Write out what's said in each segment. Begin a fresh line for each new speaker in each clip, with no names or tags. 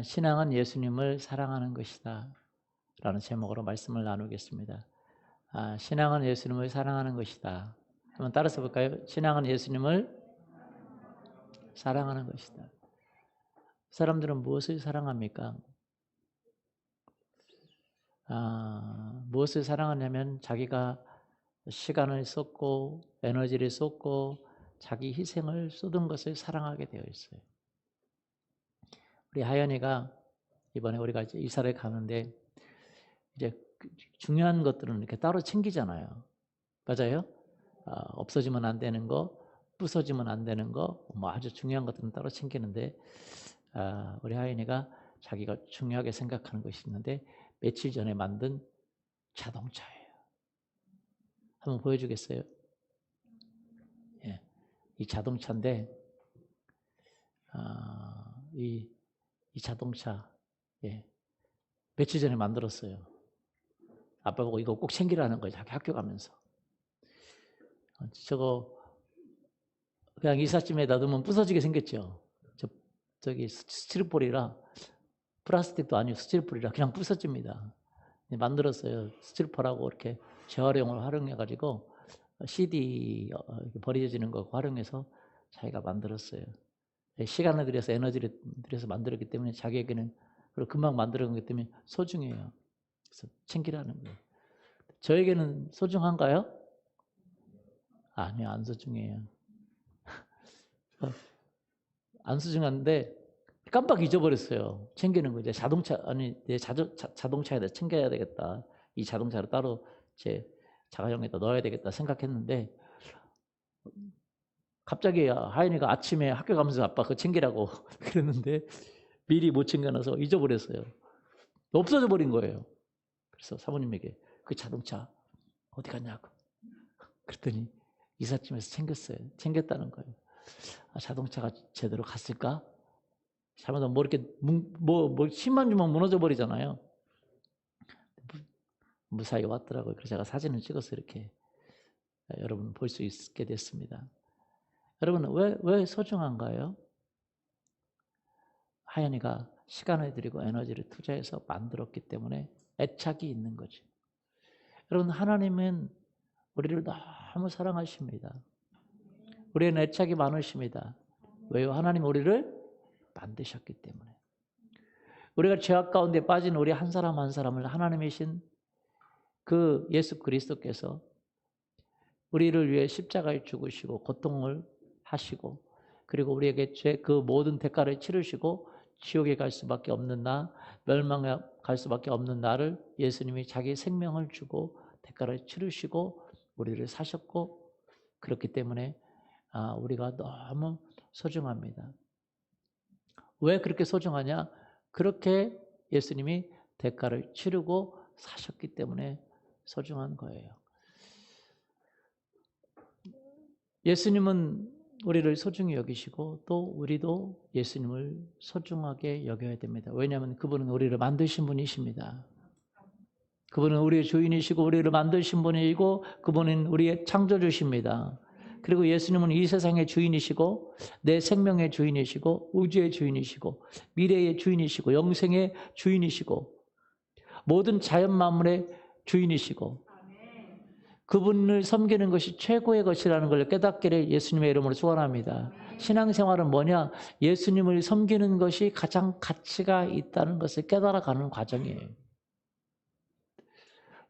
신앙은 예수님을 사랑하는 것이다 라는 제목으로 말씀을 나누겠습니다. 신앙은 예수님을 사랑하는 것이다. 한번 따라서 볼까요? 신앙은 예수님을 사랑하는 것이다. 사람들은 무엇을 사랑합니까? 무엇을 사랑하냐면 자기가 시간을 쏟고 에너지를 쏟고 자기 희생을 쏟은 것을 사랑하게 되어 있어요. 우리 하연이가 이번에 우리가 이사를 가는데 이제 중요한 것들은 이렇게 따로 챙기잖아요. 맞아요? 없어지면 안 되는 거, 부서지면 안 되는 거, 뭐 아주 중요한 것들은 따로 챙기는데 우리 하연이가 자기가 중요하게 생각하는 것이 있는데 며칠 전에 만든 자동차예요. 한번 보여주겠어요? 예, 이 자동차인데 이 자동차 며칠 전에 만들었어요. 아빠 보고 이거 꼭 챙기라는 거예요. 자기 학교 가면서. 저거 그냥 이삿짐에 놔두면 부서지게 생겼죠. 저기 스티로폴이라 플라스틱도 아니고 스티로폴이라 그냥 부서집니다. 만들었어요. 스티로폴하고 이렇게 재활용을 활용해가지고 CD 버려지는 거 활용해서 자기가 만들었어요. 시간을 들여서 에너지를 들여서 만들었기 때문에 자기에게는 그리고 금방 만들었기 때문에 소중해요. 그래서 챙기라는 거예요. 저에게는 소중한가요? 아니요, 안 소중해요. 안 소중한데 깜빡 잊어버렸어요. 챙기는 거. 이제 내 자동차에다 챙겨야 되겠다. 이 자동차를 따로 제 자가용에다 넣어야 되겠다 생각했는데 갑자기 하인이가 아침에 학교 가면서 아빠 그거 챙기라고 그랬는데 미리 못 챙겨놔서 잊어버렸어요. 없어져 버린 거예요. 그래서 사모님에게 그 자동차 어디 갔냐고 그랬더니 이삿짐에서 챙겼다는 거예요. 자동차가 제대로 갔을까? 잘못하면 뭐 이렇게 힘만 주면 무너져 버리잖아요. 무사히 왔더라고요. 그래서 제가 사진을 찍어서 이렇게 여러분 볼 수 있게 됐습니다. 여러분 왜 소중한가요? 하연이가 시간을 들이고 에너지를 투자해서 만들었기 때문에 애착이 있는 거죠. 여러분 하나님은 우리를 너무 사랑하십니다. 우리는 애착이 많으십니다. 왜요? 하나님 우리를 만드셨기 때문에. 우리가 죄악 가운데 빠진 우리 한 사람 한 사람을 하나님이신 그 예수 그리스도께서 우리를 위해 십자가에 죽으시고 고통을 하시고 그리고 우리에게 그 모든 대가를 치르시고 지옥에 갈 수밖에 없는 멸망에 갈 수밖에 없는 나를 예수님이 자기 생명을 주고 대가를 치르시고 우리를 사셨고 그렇기 때문에 우리가 너무 소중합니다. 왜 그렇게 소중하냐? 그렇게 예수님이 대가를 치르고 사셨기 때문에 소중한 거예요. 예수님은 우리를 소중히 여기시고 또 우리도 예수님을 소중하게 여겨야 됩니다. 왜냐하면 그분은 우리를 만드신 분이십니다. 그분은 우리의 주인이시고 우리를 만드신 분이고 그분은 우리의 창조주십니다. 그리고 예수님은 이 세상의 주인이시고 내 생명의 주인이시고 우주의 주인이시고 미래의 주인이시고 영생의 주인이시고 모든 자연 만물의 주인이시고 그분을 섬기는 것이 최고의 것이라는 걸 깨닫기를 예수님의 이름으로 축원합니다. 신앙생활은 뭐냐? 예수님을 섬기는 것이 가장 가치가 있다는 것을 깨달아가는 과정이에요.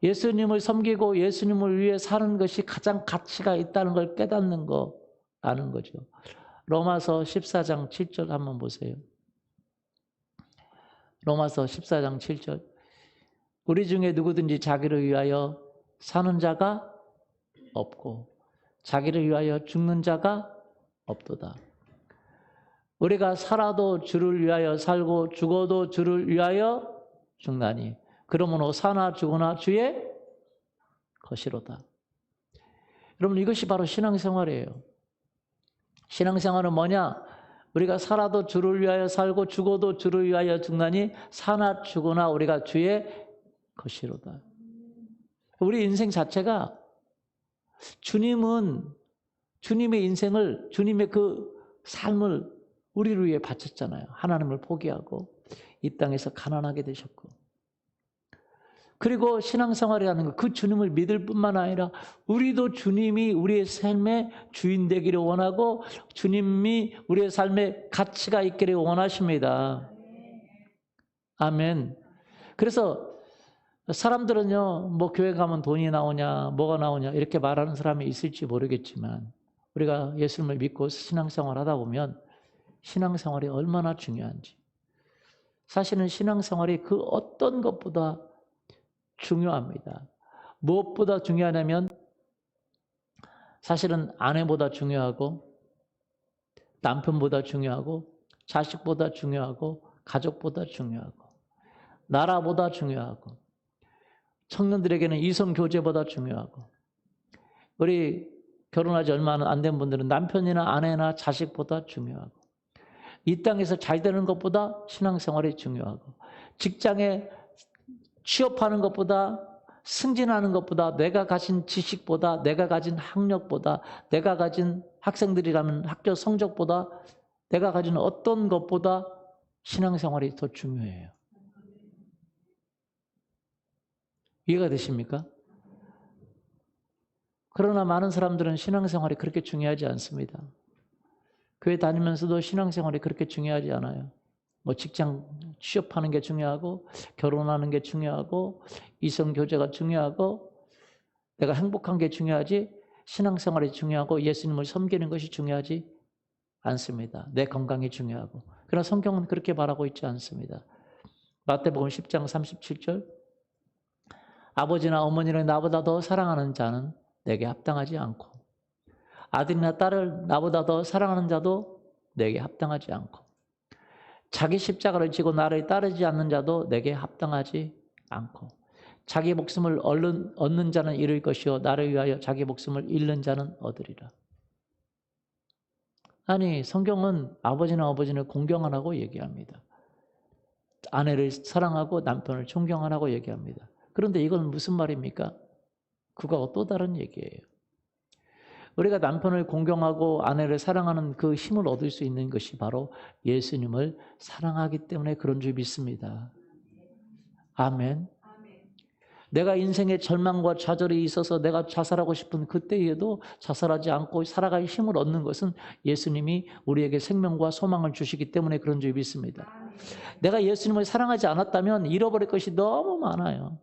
예수님을 섬기고 예수님을 위해 사는 것이 가장 가치가 있다는 걸 깨닫는 거 아는 거죠. 로마서 14장 7절 한번 보세요. 로마서 14장 7절. 우리 중에 누구든지 자기를 위하여 사는 자가 없고 자기를 위하여 죽는 자가 없도다. 우리가 살아도 주를 위하여 살고 죽어도 주를 위하여 죽나니 그러므로 사나 죽으나 주의 것이로다. 여러분 이것이 바로 신앙생활이에요. 신앙생활은 뭐냐? 우리가 살아도 주를 위하여 살고 죽어도 주를 위하여 죽나니 사나 죽으나 우리가 주의 것이로다. 우리 인생 자체가 주님은 주님의 인생을 주님의 그 삶을 우리를 위해 바쳤잖아요. 하나님을 포기하고 이 땅에서 가난하게 되셨고. 그리고 신앙생활이라는 것, 그 주님을 믿을 뿐만 아니라 우리도 주님이 우리의 삶의 주인 되기를 원하고 주님이 우리의 삶에 가치가 있기를 원하십니다. 아멘. 그래서 사람들은요, 뭐 교회 가면 돈이 나오냐, 뭐가 나오냐 이렇게 말하는 사람이 있을지 모르겠지만 우리가 예수님을 믿고 신앙생활 하다 보면 신앙생활이 얼마나 중요한지, 사실은 신앙생활이 그 어떤 것보다 중요합니다. 무엇보다 중요하냐면 사실은 아내보다 중요하고 남편보다 중요하고 자식보다 중요하고 가족보다 중요하고 나라보다 중요하고 청년들에게는 이성 교제보다 중요하고, 우리 결혼하지 얼마 안 된 분들은 남편이나 아내나 자식보다 중요하고, 이 땅에서 잘 되는 것보다 신앙생활이 중요하고, 직장에 취업하는 것보다 승진하는 것보다 내가 가진 지식보다 내가 가진 학력보다 내가 가진 학생들이라면 학교 성적보다 내가 가진 어떤 것보다 신앙생활이 더 중요해요. 이해가 되십니까? 그러나 많은 사람들은 신앙생활이 그렇게 중요하지 않습니다. 교회 다니면서도 신앙생활이 그렇게 중요하지 않아요. 뭐 직장 취업하는 게 중요하고 결혼하는 게 중요하고 이성 교제가 중요하고 내가 행복한 게 중요하지 신앙생활이 중요하고 예수님을 섬기는 것이 중요하지 않습니다. 내 건강이 중요하고. 그러나 성경은 그렇게 말하고 있지 않습니다. 마태복음 10장 37절, 아버지나 어머니를 나보다 더 사랑하는 자는 내게 합당하지 않고 아들이나 딸을 나보다 더 사랑하는 자도 내게 합당하지 않고 자기 십자가를 지고 나를 따르지 않는 자도 내게 합당하지 않고 자기 목숨을 얻는 자는 잃을 것이요 나를 위하여 자기 목숨을 잃는 자는 얻으리라. 아니, 성경은 아버지나 어머니를 공경하라고 얘기합니다. 아내를 사랑하고 남편을 존경하라고 얘기합니다. 그런데 이건 무슨 말입니까? 그거하고 또 다른 얘기예요. 우리가 남편을 공경하고 아내를 사랑하는 그 힘을 얻을 수 있는 것이 바로 예수님을 사랑하기 때문에 그런 줄 믿습니다. 아멘. 내가 인생에 절망과 좌절이 있어서 내가 자살하고 싶은 그때에도 자살하지 않고 살아갈 힘을 얻는 것은 예수님이 우리에게 생명과 소망을 주시기 때문에 그런 줄 믿습니다. 내가 예수님을 사랑하지 않았다면 잃어버릴 것이 너무 많아요.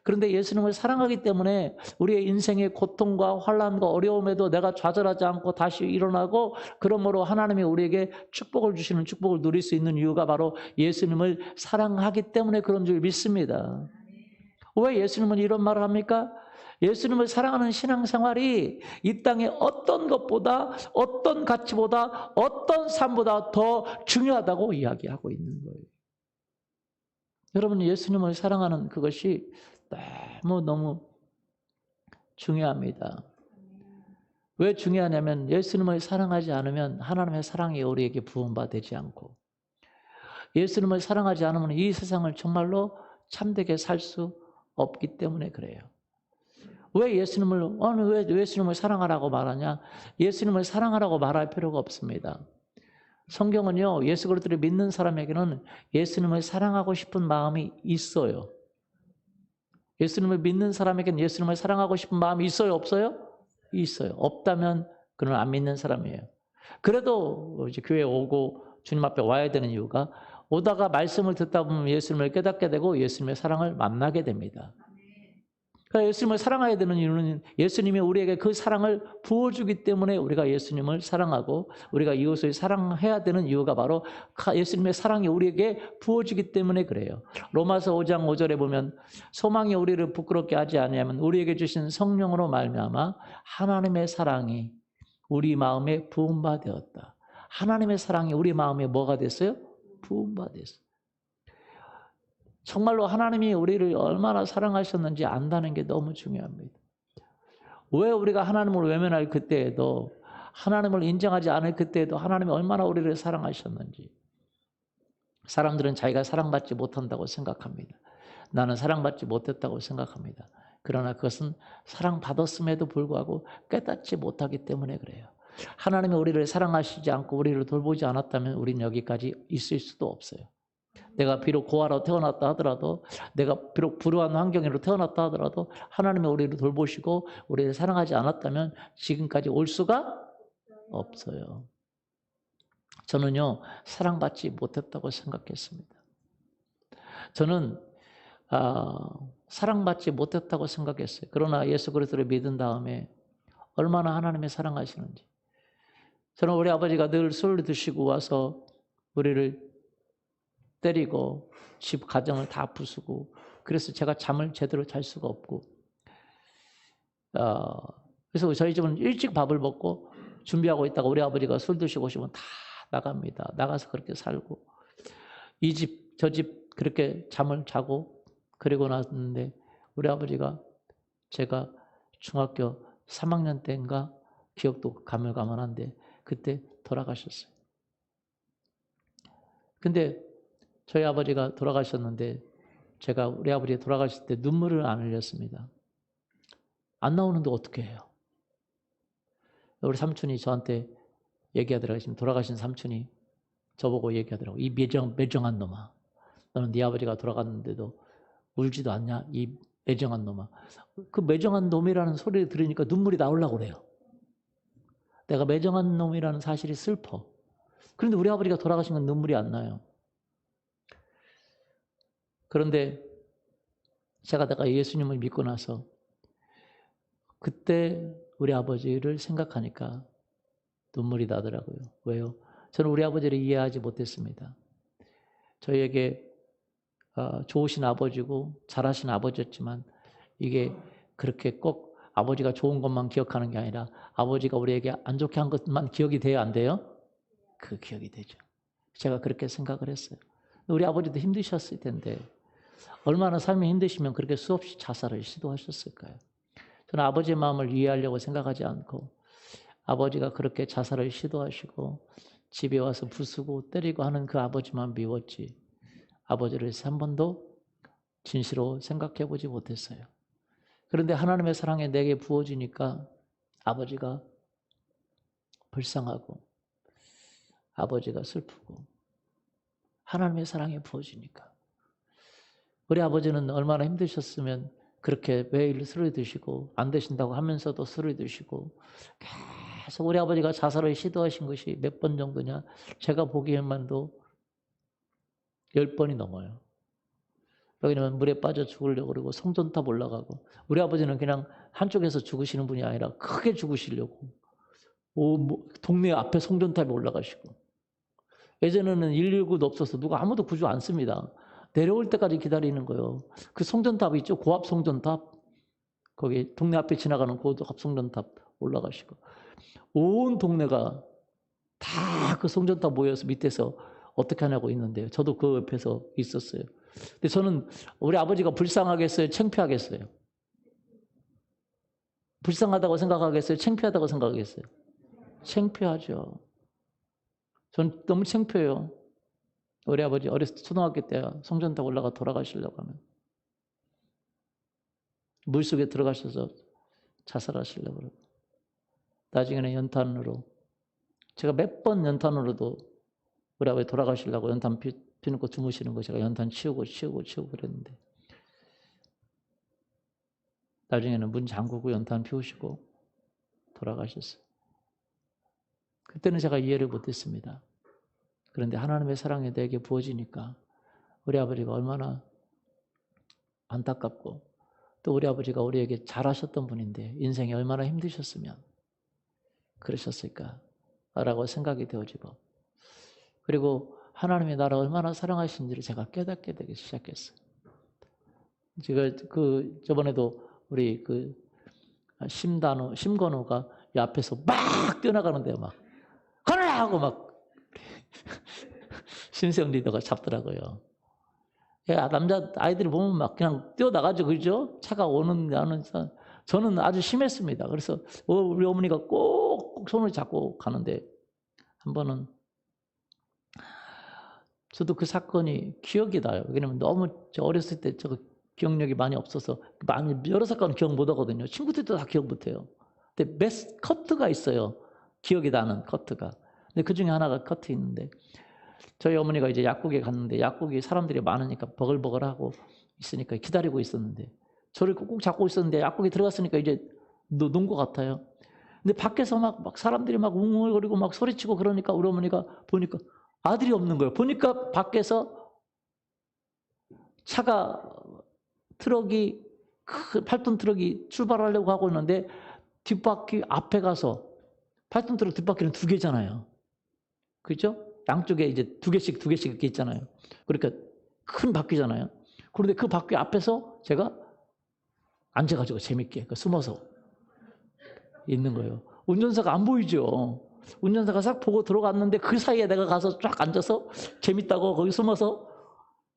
그런데 예수님을 사랑하기 때문에 우리의 인생의 고통과 환난과 어려움에도 내가 좌절하지 않고 다시 일어나고, 그러므로 하나님이 우리에게 축복을 주시는 축복을 누릴 수 있는 이유가 바로 예수님을 사랑하기 때문에 그런 줄 믿습니다. 왜 예수님은 이런 말을 합니까? 예수님을 사랑하는 신앙생활이 이 땅의 어떤 것보다, 어떤 가치보다, 어떤 삶보다 더 중요하다고 이야기하고 있는 거예요. 여러분, 예수님을 사랑하는 그것이 너무 중요합니다. 왜 중요하냐면 예수님을 사랑하지 않으면 하나님의 사랑이 우리에게 부음받지 않고, 예수님을 사랑하지 않으면 이 세상을 정말로 참되게 살 수 없기 때문에 그래요. 왜 예수님을 사랑하라고 말하냐? 예수님을 사랑하라고 말할 필요가 없습니다. 성경은요, 예수 그리스도를 믿는 사람에게는 예수님을 사랑하고 싶은 마음이 있어요. 예수님을 믿는 사람에게는 예수님을 사랑하고 싶은 마음이 있어요, 없어요? 있어요. 없다면 그는 안 믿는 사람이에요. 그래도 이제 교회에 오고 주님 앞에 와야 되는 이유가, 오다가 말씀을 듣다 보면 예수님을 깨닫게 되고 예수님의 사랑을 만나게 됩니다. 그러니까 예수님을 사랑해야 되는 이유는 예수님이 우리에게 그 사랑을 부어주기 때문에 우리가 예수님을 사랑하고, 우리가 이웃을 사랑해야 되는 이유가 바로 예수님의 사랑이 우리에게 부어지기 때문에 그래요. 로마서 5장 5절에 보면 소망이 우리를 부끄럽게 하지 아니하면 우리에게 주신 성령으로 말미암아 하나님의 사랑이 우리 마음에 부음바 되었다. 하나님의 사랑이 우리 마음에 뭐가 됐어요? 부음바 됐어요. 정말로 하나님이 우리를 얼마나 사랑하셨는지 안다는 게 너무 중요합니다. 왜 우리가 하나님을 외면할 그때에도, 하나님을 인정하지 않을 그때에도 하나님이 얼마나 우리를 사랑하셨는지. 사람들은 자기가 사랑받지 못한다고 생각합니다. 나는 사랑받지 못했다고 생각합니다. 그러나 그것은 사랑받았음에도 불구하고 깨닫지 못하기 때문에 그래요. 하나님이 우리를 사랑하시지 않고 우리를 돌보지 않았다면 우리는 여기까지 있을 수도 없어요. 내가 비록 고아로 태어났다 하더라도, 내가 비록 불우한 환경으로 태어났다 하더라도 하나님이 우리를 돌보시고 우리를 사랑하지 않았다면 지금까지 올 수가 없어요. 저는요, 사랑받지 못했다고 생각했습니다. 저는 사랑받지 못했다고 생각했어요. 그러나 예수 그리스도를 믿은 다음에 얼마나 하나님이 사랑하시는지. 저는 우리 아버지가 늘 술을 드시고 와서 우리를 때리고 집 가정을 다 부수고, 그래서 제가 잠을 제대로 잘 수가 없고, 그래서 저희 집은 일찍 밥을 먹고 준비하고 있다가 우리 아버지가 술 드시고 오시면 다 나갑니다. 나가서 그렇게 살고, 이 집 저 집 그렇게 잠을 자고 그리고 났는데, 우리 아버지가 제가 중학교 3학년 때인가 기억도 가물가물한데 그때 돌아가셨어요. 근데 저희 아버지가 돌아가셨는데 제가 우리 아버지 돌아가실 때 눈물을 안 흘렸습니다. 안 나오는데 어떻게 해요? 우리 삼촌이 저한테 얘기하더라고요. 지금 돌아가신 삼촌이 저보고 얘기하더라고요. 이 매정한 놈아, 너는 네 아버지가 돌아갔는데도 울지도 않냐? 이 매정한 놈아. 그 매정한 놈이라는 소리를 들으니까 눈물이 나오려고 그래요. 내가 매정한 놈이라는 사실이 슬퍼. 그런데 우리 아버지가 돌아가신 건 눈물이 안 나요. 그런데 내가 예수님을 믿고 나서 그때 우리 아버지를 생각하니까 눈물이 나더라고요. 왜요? 저는 우리 아버지를 이해하지 못했습니다. 저희에게 좋으신 아버지고 잘하신 아버지였지만, 이게 그렇게 꼭 아버지가 좋은 것만 기억하는 게 아니라 아버지가 우리에게 안 좋게 한 것만 기억이 돼야 안 돼요? 그 기억이 되죠. 제가 그렇게 생각을 했어요. 우리 아버지도 힘드셨을 텐데 얼마나 삶이 힘드시면 그렇게 수없이 자살을 시도하셨을까요? 저는 아버지의 마음을 이해하려고 생각하지 않고, 아버지가 그렇게 자살을 시도하시고 집에 와서 부수고 때리고 하는 그 아버지만 미웠지, 아버지를 한 번도 진실로 생각해 보지 못했어요. 그런데 하나님의 사랑이 내게 부어지니까 아버지가 불쌍하고 아버지가 슬프고, 하나님의 사랑이 부어지니까. 우리 아버지는 얼마나 힘드셨으면 그렇게 매일 술을 드시고, 안 드신다고 하면서도 술을 드시고, 계속 우리 아버지가 자살을 시도하신 것이 몇 번 정도냐? 제가 보기에만도 10번이 넘어요. 왜냐면 물에 빠져 죽으려고 그러고 성전탑 올라가고, 우리 아버지는 그냥 한쪽에서 죽으시는 분이 아니라 크게 죽으시려고 동네 앞에 성전탑에 올라가시고, 예전에는 119도 없어서 누가 아무도 구조 안 씁니다. 내려올 때까지 기다리는 거예요. 그 성전탑 있죠? 고압 성전탑. 거기 동네 앞에 지나가는 고압 성전탑 올라가시고, 온 동네가 다 그 성전탑 모여서 밑에서 어떻게 하냐고 있는데요. 저도 그 옆에서 있었어요. 근데 저는 우리 아버지가 불쌍하겠어요? 창피하겠어요? 불쌍하다고 생각하겠어요? 창피하다고 생각하겠어요? 창피하죠. 전 너무 창피해요. 우리 아버지 어렸을 때 초등학교 때 성전탑 올라가 돌아가시려고 하면 물속에 들어가셔서 자살하시려고 그러고, 나중에는 연탄으로, 제가 몇 번 연탄으로도 우리 아버지 돌아가시려고 연탄 피놓고 주무시는 거 제가 연탄 치우고 그랬는데, 나중에는 문 잠그고 연탄 피우시고 돌아가셨어요. 그때는 제가 이해를 못했습니다. 그런데 하나님의 사랑이 내게 부어지니까 우리 아버지가 얼마나 안타깝고, 또 우리 아버지가 우리에게 잘하셨던 분인데 인생이 얼마나 힘드셨으면 그러셨을까라고 생각이 되어지고, 그리고 하나님이 나를 얼마나 사랑하신지를 제가 깨닫게 되기 시작했어요. 제가 저번에도 우리 심건우가 이 앞에서 막 뛰어나가는데요, 막 가라 하고 막 신세영 리더가 잡더라고요. 남자 아이들이 보면 막 그냥 뛰어나가죠, 그죠? 차가 오는 가는. 저는 아주 심했습니다. 그래서 우리 어머니가 꼭 손을 잡고 가는데, 한 번은 저도 그 사건이 기억이 나요. 왜냐면 너무 어렸을 때 기억력이 많이 없어서 여러 사건은 기억 못 하거든요. 친구들도 다 기억 못 해요. 근데 커트가 있어요. 기억이 나는 커트가. 근데 그 중에 하나가 커트 있는데 저희 어머니가 이제 약국에 갔는데 약국이 사람들이 많으니까 버글버글하고 있으니까 기다리고 있었는데 저를 꾹꾹 잡고 있었는데 약국에 들어갔으니까 이제 논 것 같아요. 근데 밖에서 막 사람들이 막 웅웅거리고 막 소리치고 그러니까 우리 어머니가 보니까 아들이 없는 거예요. 보니까 밖에서 차가 트럭이 큰 8톤 트럭이 출발하려고 하고 있는데 뒷바퀴 앞에 가서 8톤 트럭 뒷바퀴는 2개잖아요. 그렇죠? 양쪽에 이제 2개씩 이렇게 있잖아요. 그러니까 큰 바퀴잖아요. 그런데 그 바퀴 앞에서 제가 앉아가지고 재밌게 숨어서 있는 거예요. 운전사가 안 보이죠. 운전사가 싹 보고 들어갔는데 그 사이에 내가 가서 쫙 앉아서 재밌다고 거기 숨어서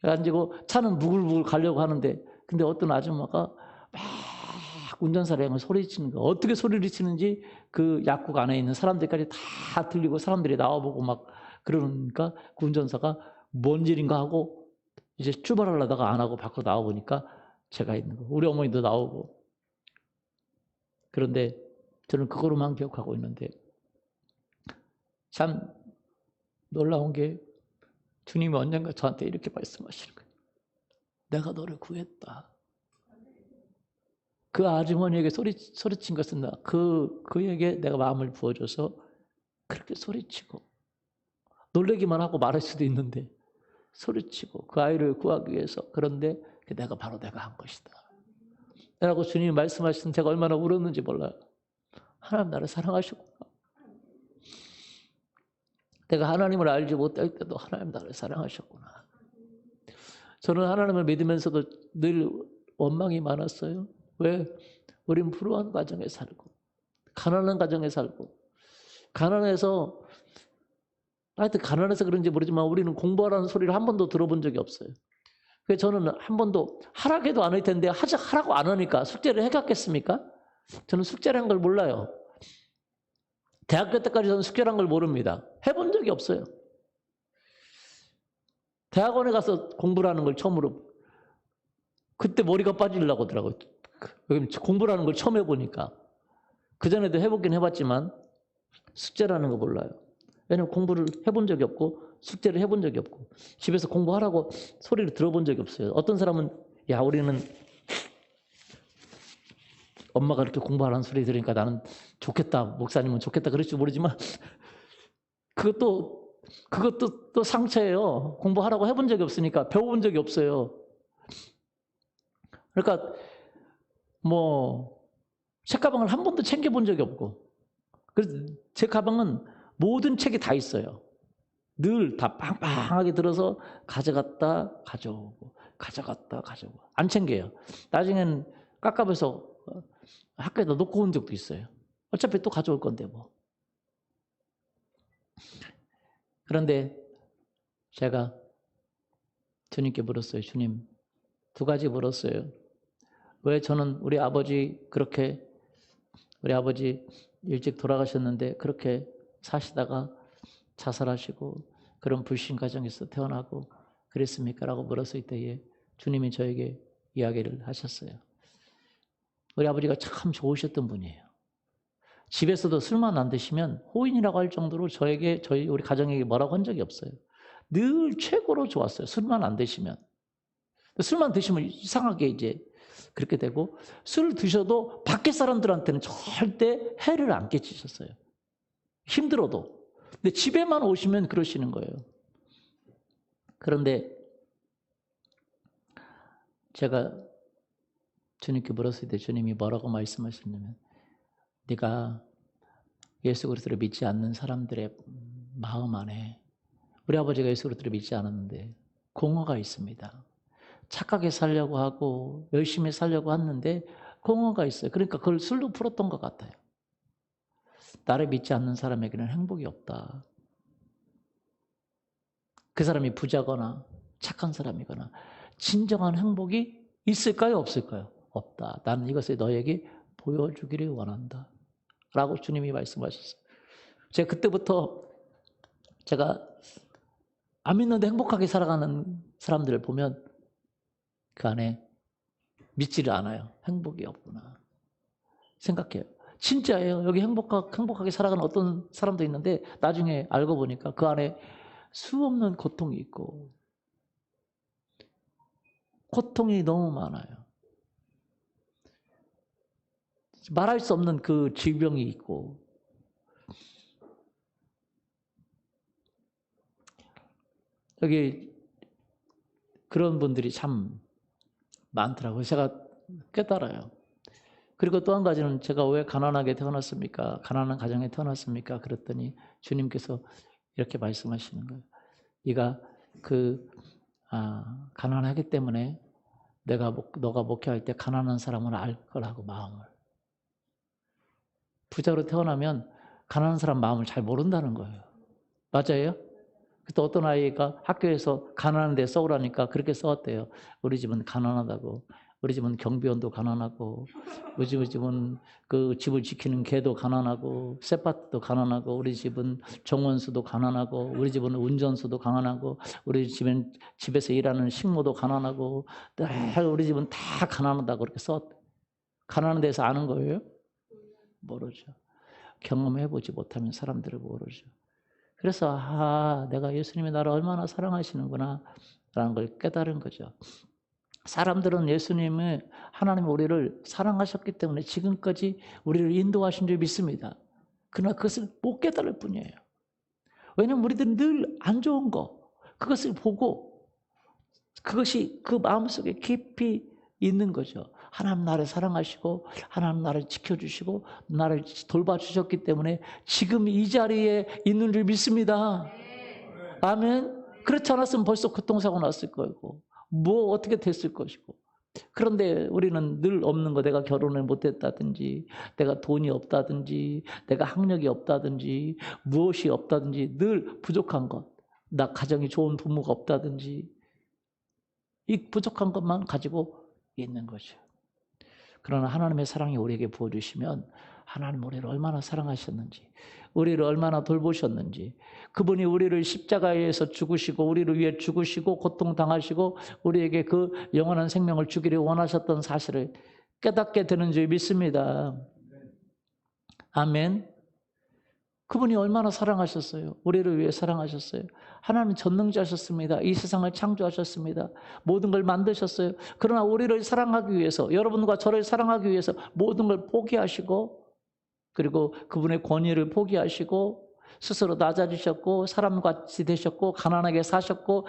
앉고 차는 무글무글 가려고 하는데 근데 어떤 아줌마가 막 운전사를 향해 소리치는 거예요. 어떻게 소리를 치는지 그 약국 안에 있는 사람들까지 다 들리고 사람들이 나와보고 막 그러니까 그 운전사가 뭔 일인가 하고 이제 출발하려다가 안 하고 밖으로 나와보니까 제가 있는 거예요. 우리 어머니도 나오고. 그런데 저는 그거로만 기억하고 있는데 참 놀라운 게 주님이 언젠가 저한테 이렇게 말씀하시는 거예요. 내가 너를 구했다. 그 아주머니에게 소리친 것은 그에게 내가 마음을 부어줘서 그렇게 소리치고 놀래기만 하고 말할 수도 있는데 소리치고 그 아이를 구하기 위해서 그런데 내가 한 것이다. 라고 주님이 말씀하시는 제가 얼마나 울었는지 몰라요. 하나님 나를 사랑하셨구나. 내가 하나님을 알지 못할 때도 하나님 나를 사랑하셨구나. 저는 하나님을 믿으면서도 늘 원망이 많았어요. 왜? 우린 불우한 가정에 살고 가난한 가정에 살고 가난해서 하여튼 가난해서 그런지 모르지만 우리는 공부하라는 소리를 한 번도 들어본 적이 없어요. 그래서 저는 한 번도 하라고 안 할 텐데 하라고 안 하니까 숙제를 해갔겠습니까? 저는 숙제라는 걸 몰라요. 대학교 때까지 저는 숙제라는 걸 모릅니다. 해본 적이 없어요. 대학원에 가서 공부를 하는 걸 처음으로 그때 머리가 빠지려고 하더라고요. 공부라는 걸 처음 해보니까. 그전에도 해보긴 해봤지만 숙제라는 거 몰라요. 왜냐면 공부를 해본 적이 없고 숙제를 해본 적이 없고 집에서 공부하라고 소리를 들어본 적이 없어요. 어떤 사람은 야 우리는 엄마가 이렇게 공부하라는 소리 들으니까 나는 좋겠다. 목사님은 좋겠다 그럴지 모르지만 그것도 또 상처예요. 공부하라고 해본 적이 없으니까 배워본 적이 없어요. 그러니까 뭐 책가방을 한 번도 챙겨본 적이 없고 그래서 제 가방은 모든 책이 다 있어요. 늘 다 빵빵하게 들어서 가져갔다 가져오고 가져갔다 가져오고 안 챙겨요. 나중엔 깝깝해서 학교에다 놓고 온 적도 있어요. 어차피 또 가져올 건데 뭐. 그런데 제가 주님께 물었어요. 주님, 2가지 물었어요. 왜 저는 우리 아버지 일찍 돌아가셨는데 그렇게 사시다가 자살하시고 그런 불신 가정에서 태어나고 그랬습니까? 라고 물었을 때에 주님이 저에게 이야기를 하셨어요. 우리 아버지가 참 좋으셨던 분이에요. 집에서도 술만 안 드시면 호인이라고 할 정도로 우리 가정에게 뭐라고 한 적이 없어요. 늘 최고로 좋았어요. 술만 안 드시면. 술만 드시면 이상하게 이제 그렇게 되고 술을 드셔도 밖에 사람들한테는 절대 해를 안 끼치셨어요. 힘들어도. 근데 집에만 오시면 그러시는 거예요. 그런데 제가 주님께 물었을 때 주님이 뭐라고 말씀하셨냐면 네가 예수 그리스도를 믿지 않는 사람들의 마음 안에 우리 아버지가 예수 그리스도를 믿지 않았는데 공허가 있습니다. 착하게 살려고 하고 열심히 살려고 했는데 공허가 있어요. 그러니까 그걸 술로 풀었던 것 같아요. 나를 믿지 않는 사람에게는 행복이 없다. 그 사람이 부자거나 착한 사람이거나 진정한 행복이 있을까요? 없을까요? 없다. 나는 이것을 너에게 보여주기를 원한다. 라고 주님이 말씀하셨어요. 제가 그때부터 제가 안 믿는데 행복하게 살아가는 사람들을 보면 그 안에 믿지를 않아요. 행복이 없구나. 생각해요. 진짜예요. 여기 행복하게 살아가는 어떤 사람도 있는데 나중에 알고 보니까 그 안에 수없는 고통이 있고 고통이 너무 많아요. 말할 수 없는 그 질병이 있고 여기 그런 분들이 참 많더라고요. 제가 깨달아요. 그리고 또 한 가지는 제가 왜 가난하게 태어났습니까? 가난한 가정에 태어났습니까? 그랬더니 주님께서 이렇게 말씀하시는 거예요. 네가 가난하기 때문에 너가 목회할 때 가난한 사람을 알 거라고 마음을. 부자로 태어나면 가난한 사람 마음을 잘 모른다는 거예요. 맞아요? 또 어떤 아이가 학교에서 가난한 데 써오라니까 그렇게 써왔대요. 우리 집은 가난하다고. 우리 집은 경비원도 가난하고, 우리 집은 그 집을 지키는 개도 가난하고, 쇠파트도 가난하고, 우리 집은 정원수도 가난하고, 우리 집은 운전수도 가난하고, 우리 집은 집에서 일하는 식모도 가난하고, 우리 집은 다 가난하다고 그렇게 써왔대. 가난한 데서 아는 거예요? 모르죠. 경험해보지 못하면 사람들을 모르죠. 그래서 내가 예수님이 나를 얼마나 사랑하시는구나 라는 걸 깨달은 거죠. 사람들은 하나님이 우리를 사랑하셨기 때문에 지금까지 우리를 인도하신 줄 믿습니다. 그러나 그것을 못 깨달을 뿐이에요. 왜냐하면 우리들은 늘 안 좋은 그것을 보고 그것이 그 마음속에 깊이 있는 거죠. 하나님 나를 사랑하시고 하나님 나를 지켜주시고 나를 돌봐주셨기 때문에 지금 이 자리에 있는 줄 믿습니다. 아멘. 그렇지 않았으면 벌써 교통사고 났을 거고 어떻게 됐을 것이고. 그런데 우리는 늘 없는 거, 내가 결혼을 못했다든지 내가 돈이 없다든지 내가 학력이 없다든지 무엇이 없다든지 늘 부족한 것, 나 가정이 좋은 부모가 없다든지 이 부족한 것만 가지고 있는 거죠. 그러나 하나님의 사랑이 우리에게 부어주시면 하나님 우리를 얼마나 사랑하셨는지, 우리를 얼마나 돌보셨는지, 그분이 우리를 십자가에서 죽으시고 우리를 위해 죽으시고 고통당하시고 우리에게 그 영원한 생명을 주기를 원하셨던 사실을 깨닫게 되는 줄 믿습니다. 아멘. 그분이 얼마나 사랑하셨어요. 우리를 위해 사랑하셨어요. 하나님은 전능자셨습니다. 이 세상을 창조하셨습니다. 모든 걸 만드셨어요. 그러나 우리를 사랑하기 위해서, 여러분과 저를 사랑하기 위해서 모든 걸 포기하시고, 그리고 그분의 권위를 포기하시고 스스로 낮아지셨고 사람같이 되셨고 가난하게 사셨고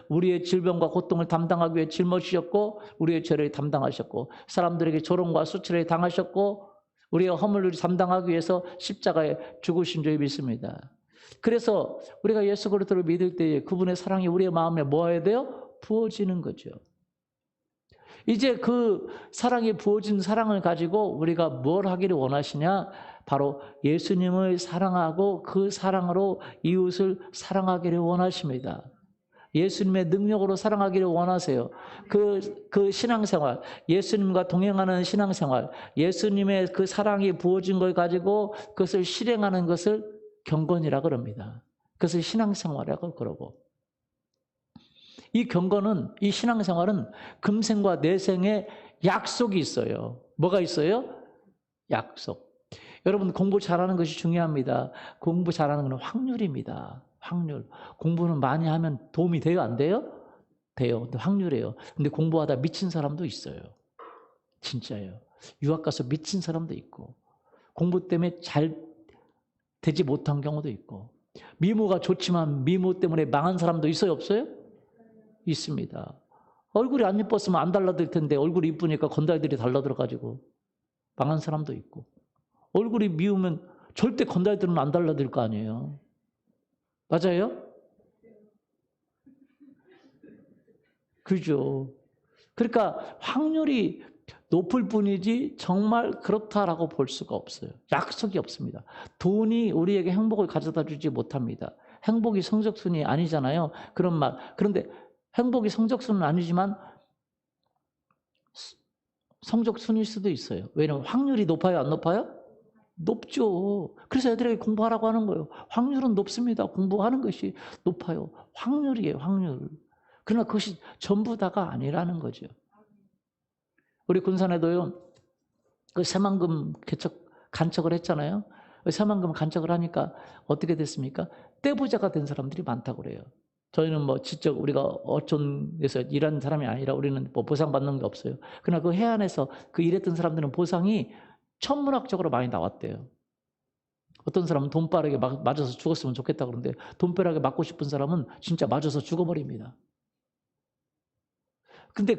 우리의 질병과 고통을 담당하기 위해 짊어지셨고 우리의 죄를 담당하셨고 사람들에게 조롱과 수치를 당하셨고 우리의 허물을 담당하기 위해서 십자가에 죽으신 줄 믿습니다. 그래서 우리가 예수 그리스도를 믿을 때에 그분의 사랑이 우리의 마음에 뭐해야 돼요? 부어지는 거죠. 이제 그 사랑이 부어진 사랑을 가지고 우리가 뭘 하기를 원하시냐? 바로 예수님을 사랑하고 그 사랑으로 이웃을 사랑하기를 원하십니다. 예수님의 능력으로 사랑하기를 원하세요. 그 신앙생활, 예수님과 동행하는 신앙생활, 예수님의 그 사랑이 부어진 걸 가지고 그것을 실행하는 것을 경건이라고 그럽니다. 그것을 신앙생활이라고 그러고. 이 경건은, 이 신앙생활은 금생과 내생의 약속이 있어요. 뭐가 있어요? 약속. 여러분 공부 잘하는 것이 중요합니다. 공부 잘하는 건 확률입니다. 확률. 공부는 많이 하면 도움이 돼요? 안 돼요? 돼요. 근데 확률이에요. 근데 공부하다 미친 사람도 있어요. 진짜예요. 유학 가서 미친 사람도 있고 공부 때문에 잘 되지 못한 경우도 있고 미모가 좋지만 미모 때문에 망한 사람도 있어요? 없어요? 있습니다. 얼굴이 안 예뻤으면 안 달라들 텐데 얼굴이 이쁘니까 건달들이 달라들어가지고 망한 사람도 있고 얼굴이 미우면 절대 건달들은 안 달라들 거 아니에요. 맞아요? 그죠. 그러니까 확률이 높을 뿐이지 정말 그렇다라고 볼 수가 없어요. 약속이 없습니다. 돈이 우리에게 행복을 가져다 주지 못합니다. 행복이 성적순이 아니잖아요. 그런 말. 그런데 행복이 성적순은 아니지만 성적순일 수도 있어요. 왜냐하면 확률이 높아요? 안 높아요? 높죠. 그래서 애들에게 공부하라고 하는 거예요. 확률은 높습니다. 공부하는 것이 높아요. 확률이에요. 확률. 그러나 그것이 전부 다가 아니라는 거죠. 우리 군산에도요. 그 새만금 간척을 했잖아요. 그 새만금 간척을 하니까 어떻게 됐습니까? 떼부자가 된 사람들이 많다고 그래요. 저희는 뭐 직접 우리가 어촌에서 일한 사람이 아니라 우리는 뭐 보상받는 게 없어요. 그러나 그 해안에서 그 일했던 사람들은 보상이 천문학적으로 많이 나왔대요. 어떤 사람은 돈바라게 맞아서 죽었으면 좋겠다 그러는데 돈바라게 맞고 싶은 사람은 진짜 맞아서 죽어버립니다. 근데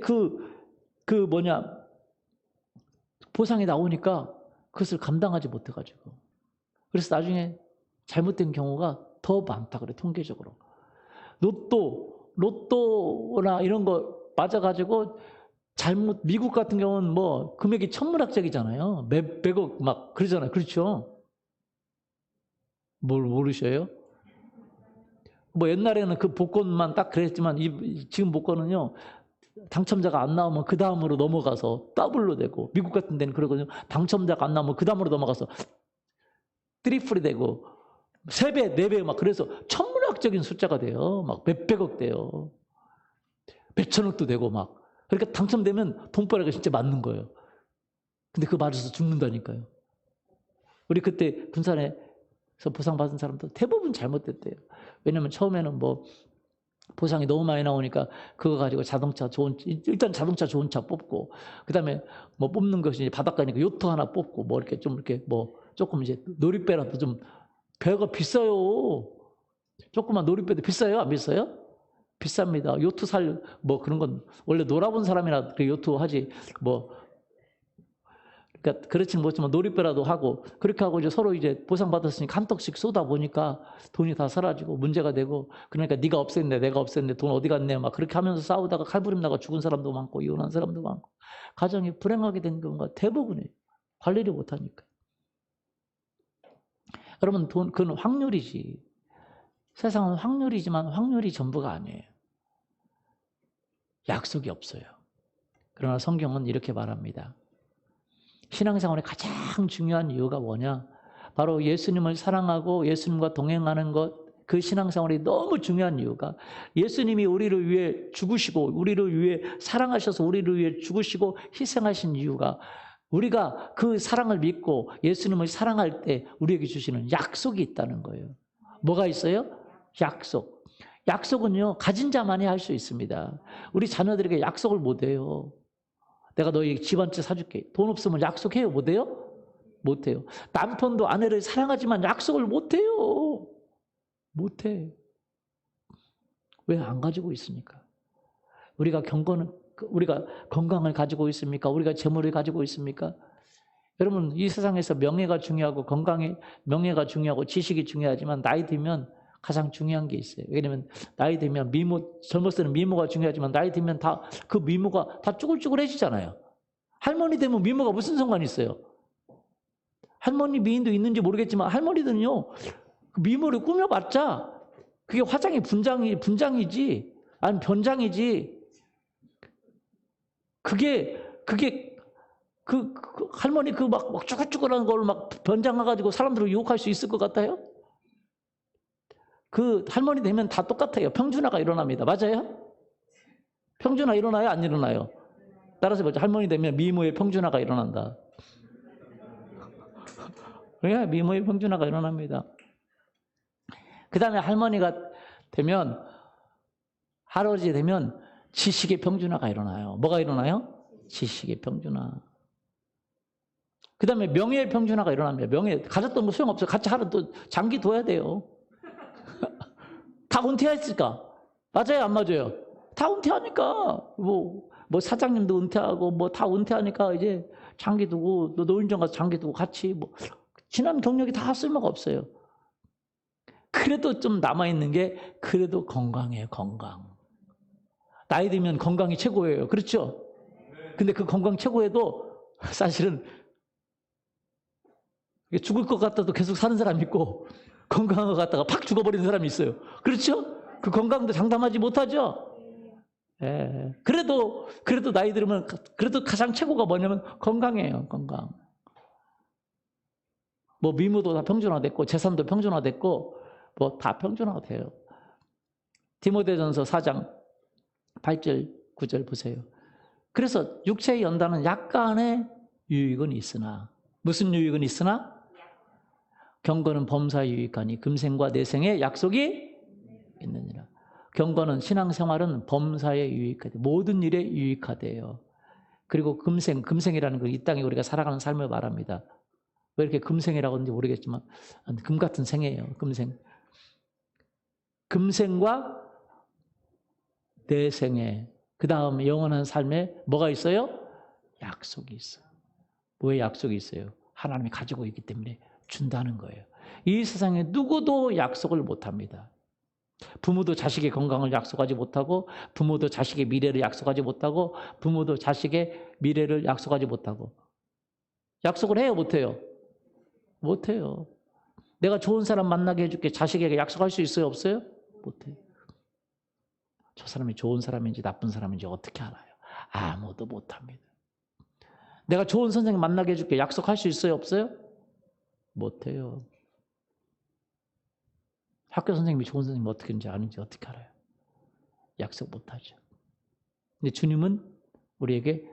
보상이 나오니까 그것을 감당하지 못해가지고. 그래서 나중에 잘못된 경우가 더 많다 그래, 통계적으로. 로또나 이런 거 맞아가지고 미국 같은 경우는 뭐 금액이 천문학적이잖아요. 몇백억 막 그러잖아요. 그렇죠? 뭘 모르셔요? 뭐 옛날에는 그 복권만 딱 그랬지만 지금 복권은요, 당첨자가 안 나오면 그 다음으로 넘어가서 더블로 되고, 미국 같은 데는 그러거든요. 당첨자가 안 나오면 그 다음으로 넘어가서 트리플이 되고 3배, 4배 막 그래서 천문학적인 숫자가 돼요. 막 몇백억 돼요. 몇천억도 되고 막. 그러니까 당첨되면 돈벌이가 진짜 맞는 거예요. 근데 그거 맞아서 죽는다니까요. 우리 그때 군산에서 보상받은 사람도 대부분 잘못됐대요. 왜냐면 처음에는 뭐 보상이 너무 많이 나오니까 그거 가지고 일단 자동차 좋은 차 뽑고, 그 다음에 뭐 뽑는 것이 이제 바닷가니까 요트 하나 뽑고, 뭐 이렇게 좀 이렇게 뭐 조금 이제 놀이배라도 좀, 배가 비싸요. 조그만 놀이배도 비싸요? 안 비싸요? 비쌉니다. 요트 뭐 그런 건 원래 놀아본 사람이나 그 요트 하지, 뭐. 그러니까 그렇지 못하지만 놀이배라도 하고, 그렇게 하고 이제 서로 이제 보상받았으니까 한턱씩 쏘다 보니까 돈이 다 사라지고 문제가 되고, 그러니까 네가 없앴네, 내가 없앴네, 돈 어디 갔네, 막 그렇게 하면서 싸우다가 칼부림 나가 죽은 사람도 많고, 이혼한 사람도 많고, 가정이 불행하게 된 경우가 대부분이에요. 관리를 못하니까. 여러분, 그건 확률이지. 세상은 확률이지만 확률이 전부가 아니에요. 약속이 없어요. 그러나 성경은 이렇게 말합니다. 신앙생활의 가장 중요한 이유가 뭐냐? 바로 예수님을 사랑하고 예수님과 동행하는 것, 그 신앙생활이 너무 중요한 이유가, 예수님이 우리를 위해 죽으시고 우리를 위해 사랑하셔서 우리를 위해 죽으시고 희생하신 이유가, 우리가 그 사랑을 믿고 예수님을 사랑할 때 우리에게 주시는 약속이 있다는 거예요. 뭐가 있어요? 약속. 약속은요, 가진 자만이 할 수 있습니다. 우리 자녀들에게 약속을 못 해요. 내가 너희 집 한 채 사줄게. 돈 없으면 약속해요? 못해요? 못해요. 남편도 아내를 사랑하지만 약속을 못해요. 못해. 왜 안 가지고 있습니까? 우리가 건강을 가지고 있습니까? 우리가 재물을 가지고 있습니까? 여러분, 이 세상에서 명예가 중요하고 명예가 중요하고 지식이 중요하지만 나이 들면 가장 중요한 게 있어요. 왜냐면 나이 들면 젊었을 때는 미모가 중요하지만 나이 들면 그 미모가 다 쭈글쭈글해지잖아요. 할머니 되면 미모가 무슨 상관이 있어요? 할머니 미인도 있는지 모르겠지만 할머니들은요, 그 미모를 꾸며봤자 그게 화장이 분장이지, 아니면 변장이지. 그 할머니 막 쭈글쭈글한 걸 막 변장해가지고 사람들을 유혹할 수 있을 것 같아요? 그 할머니 되면 다 똑같아요. 평준화가 일어납니다. 맞아요? 평준화 일어나요? 안 일어나요? 따라서 보죠. 할머니 되면 미모의 평준화가 일어난다. 그래, 미모의 평준화가 일어납니다. 그 다음에 할아버지 되면 지식의 평준화가 일어나요. 뭐가 일어나요? 지식의 평준화. 그 다음에 명예의 평준화가 일어납니다. 가졌던 거 소용없어요. 같이 하루 또 장기 둬야 돼요. 다 은퇴했을까? 맞아요? 안 맞아요? 다 은퇴하니까. 뭐 사장님도 은퇴하고 뭐 다 은퇴하니까 이제 장기 두고, 또 노인정 가서 장기 두고 같이 지난 경력이 다 쓸모가 없어요. 그래도 좀 남아있는 게 그래도 건강이에요. 건강. 나이 들면 건강이 최고예요. 그렇죠? 근데 그 건강 최고에도 사실은 죽을 것 같아도 계속 사는 사람이 있고, 건강한 것 같다가 팍 죽어버리는 사람이 있어요. 그렇죠? 그 건강도 장담하지 못하죠? 예. 그래도 나이 들으면 그래도 가장 최고가 뭐냐면 건강이에요. 건강. 뭐 미모도 다 평준화됐고 재산도 평준화됐고 뭐 다 평준화돼요. 디모데전서 4장 8절 9절 보세요. 그래서 육체의 연단은 약간의 유익은 있으나. 무슨 유익은 있으나? 경건은 범사에 유익하니 금생과 내생에 약속이 있느니라. 경건은 신앙생활은 범사에 유익하대. 모든 일에 유익하대요. 그리고 금생이라는 건 이 땅에 우리가 살아가는 삶을 말합니다. 왜 이렇게 금생이라고 하는지 모르겠지만 금 같은 생이에요. 금생. 금생과 내생에 그 다음 영원한 삶에 뭐가 있어요? 약속이 있어요. 왜 약속이 있어요? 하나님이 가지고 있기 때문에 준다는 거예요. 이 세상에 누구도 약속을 못합니다. 부모도 자식의 건강을 약속하지 못하고, 부모도 자식의 미래를 약속하지 못하고, 부모도 자식의 미래를 약속하지 못하고. 약속을 해요, 못해요? 못해요. 내가 좋은 사람 만나게 해줄게. 자식에게 약속할 수 있어요, 없어요? 못해요. 저 사람이 좋은 사람인지 나쁜 사람인지 어떻게 알아요? 아무도 못합니다. 내가 좋은 선생님 만나게 해줄게. 약속할 수 있어요, 없어요? 못해요. 학교 선생님이 좋은 선생님 어떻게 하는지 아는지 어떻게 알아요? 약속 못하죠. 근데 주님은 우리에게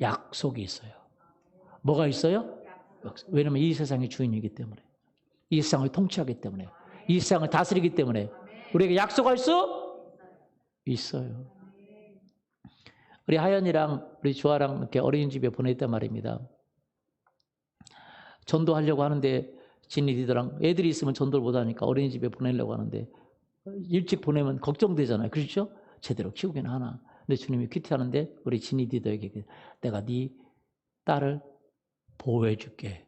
약속이 있어요. 뭐가 있어요? 약속. 왜냐하면 이 세상의 주인이기 때문에, 이 세상을 통치하기 때문에, 이 세상을 다스리기 때문에 우리에게 약속할 수 있어요. 우리 하연이랑 우리 주아랑 이렇게 어린이집에 보냈단 말입니다. 전도하려고 하는데 진이들랑 애들이 있으면 전도를 못하니까 어린이집에 보내려고 하는데 일찍 보내면 걱정되잖아요. 그렇죠? 제대로 키우긴 하나. 근데 주님이 큐티하는데 우리 진이들에게 내가 네 딸을 보호해 줄게.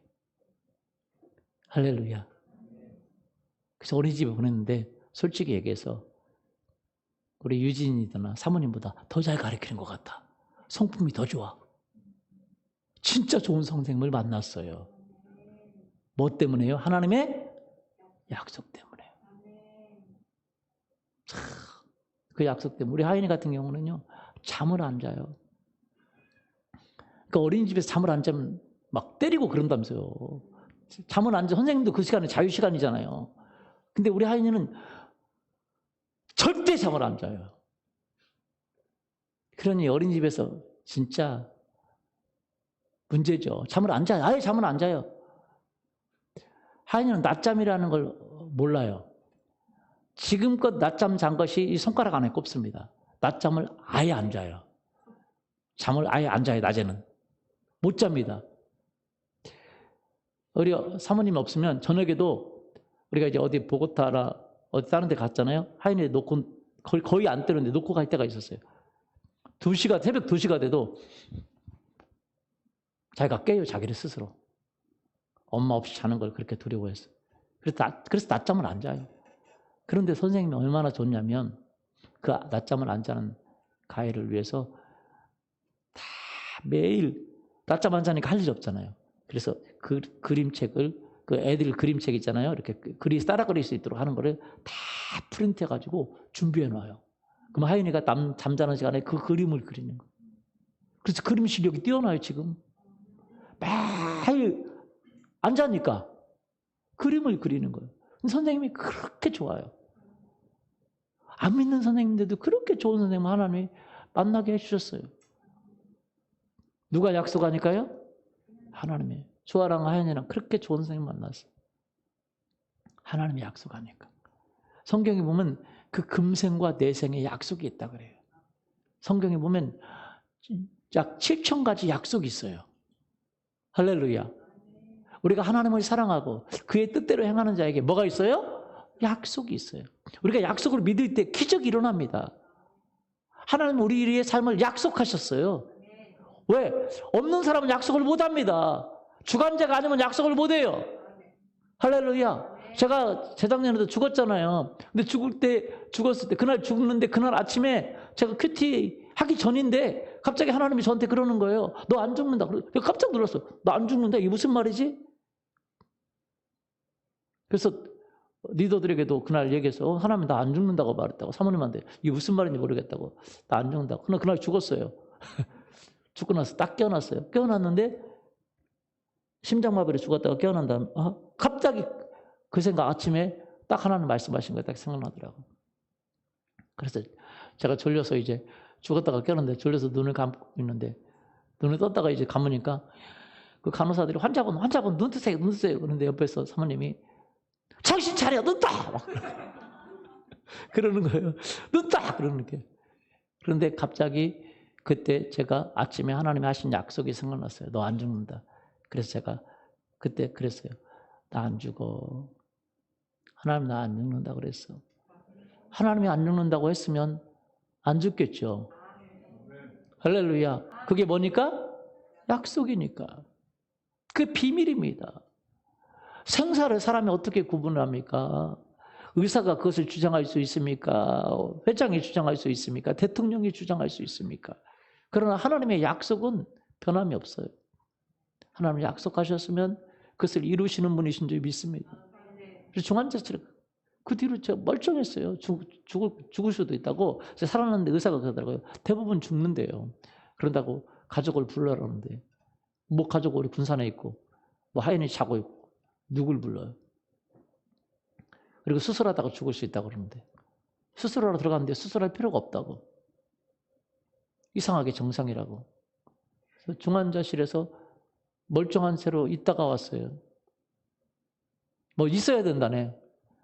할렐루야. 그래서 어린이집에 보냈는데 솔직히 얘기해서 우리 유진이들나 사모님보다 더 잘 가르치는 것 같아. 성품이 더 좋아. 진짜 좋은 선생님을 만났어요. 뭐 때문에요? 하나님의 약속 때문에. 그 약속 때문에. 우리 하인이 같은 경우는요, 잠을 안 자요. 그러니까 어린이집에서 잠을 안 자면 막 때리고 그런다면서요. 잠을 안 자. 선생님도 그 시간에 자유시간이잖아요. 근데 우리 하인이는 절대 잠을 안 자요. 그러니 어린이집에서 진짜 문제죠. 잠을 안 자요. 아예 잠을 안 자요. 하인이는 낮잠이라는 걸 몰라요. 지금껏 낮잠 잔 것이 이 손가락 안에 꼽습니다. 낮잠을 아예 안 자요. 잠을 아예 안 자요, 낮에는. 못 잡니다. 우리 사모님 없으면 저녁에도 우리가 이제 어디 보고타라 어디 다른 데 갔잖아요. 하인이 놓고 거의 안 뜨는데 놓고 갈 때가 있었어요. 새벽 2시가 돼도 자기가 깨요, 자기를 스스로. 엄마 없이 자는 걸 그렇게 두려워해서. 그래서 낮잠을 안 자요. 그런데 선생님이 얼마나 좋냐면 그 낮잠을 안 자는 가해를 위해서 다 매일 낮잠 안 자니까 할 일이 없잖아요. 그래서 그 그림책을 그 애들 그림책 있잖아요. 이렇게 따라 그릴 수 있도록 하는 거를 다 프린트해가지고 준비해 놔요. 그럼 하인이가 잠자는 시간에 그 그림을 그리는 거예요. 그래서 그림 실력이 뛰어나요 지금. 매일 앉아니까 그림을 그리는 거예요. 선생님이 그렇게 좋아요. 안 믿는 선생님들도 그렇게 좋은 선생님 하나님이 만나게 해주셨어요. 누가 약속하니까요? 하나님이. 주아랑 하연이랑 그렇게 좋은 선생님 만났어요. 하나님이 약속하니까. 성경에 보면 그 금생과 내생의 약속이 있다 그래요. 성경에 보면 약 7,000가지 약속이 있어요. 할렐루야. 우리가 하나님을 사랑하고 그의 뜻대로 행하는 자에게 뭐가 있어요? 약속이 있어요. 우리가 약속을 믿을 때 기적이 일어납니다. 하나님은 우리의 삶을 약속하셨어요. 왜? 없는 사람은 약속을 못합니다. 주관자가 아니면 약속을 못해요. 할렐루야. 제가 재작년에도 죽었잖아요. 근데 죽었을 때 그날 죽는데 그날 아침에 제가 큐티 하기 전인데 갑자기 하나님이 저한테 그러는 거예요. 너 안 죽는다. 깜짝 놀랐어. 너 안 죽는다? 이게 무슨 말이지? 그래서 리더들에게도 그날 얘기해서 하나님 나 안 죽는다고 말했다고. 사모님한테 이게 무슨 말인지 모르겠다고. 나 안 죽는다고. 그날 죽었어요. 죽고 나서 딱 깨어났어요. 깨어났는데 심장마비로 죽었다가 깨어난 다음에 갑자기 그 생각 아침에 딱 하나님 말씀하신 거 딱 생각나더라고요. 그래서 제가 졸려서 이제 죽었다가 깨어났는데 졸려서 눈을 감고 있는데 눈을 떴다가 이제 감으니까 그 간호사들이 환자분 눈 뜨세요. 그런데 옆에서 사모님이 정신 차려, 눈 떠! 막 그러는 거예요. 눈 떠! 그러는 게. 그런데 갑자기 그때 제가 아침에 하나님이 하신 약속이 생각났어요. 너 안 죽는다. 그래서 제가 그때 그랬어요. 나 안 죽어. 하나님 나 안 죽는다 그랬어. 하나님이 안 죽는다고 했으면 안 죽겠죠. 할렐루야. 그게 뭐니까? 약속이니까. 그게 비밀입니다. 생사를 사람이 어떻게 구분합니까? 의사가 그것을 주장할 수 있습니까? 회장이 주장할 수 있습니까? 대통령이 주장할 수 있습니까? 그러나 하나님의 약속은 변함이 없어요. 하나님 약속하셨으면 그것을 이루시는 분이신 줄 믿습니다. 그래서 중환자실 그 뒤로 제가 멀쩡했어요. 죽을 수도 있다고. 살아났는데 의사가 그러더라고요. 대부분 죽는데요. 그런다고 가족을 불러라는데 뭐 가족 우리 군산에 있고 뭐 하인이 자고 있고 누굴 불러요? 그리고 수술하다가 죽을 수 있다고 그러는데 수술하러 들어갔는데 수술할 필요가 없다고. 이상하게 정상이라고. 그래서 중환자실에서 멀쩡한 채로 있다가 왔어요. 뭐 있어야 된다네.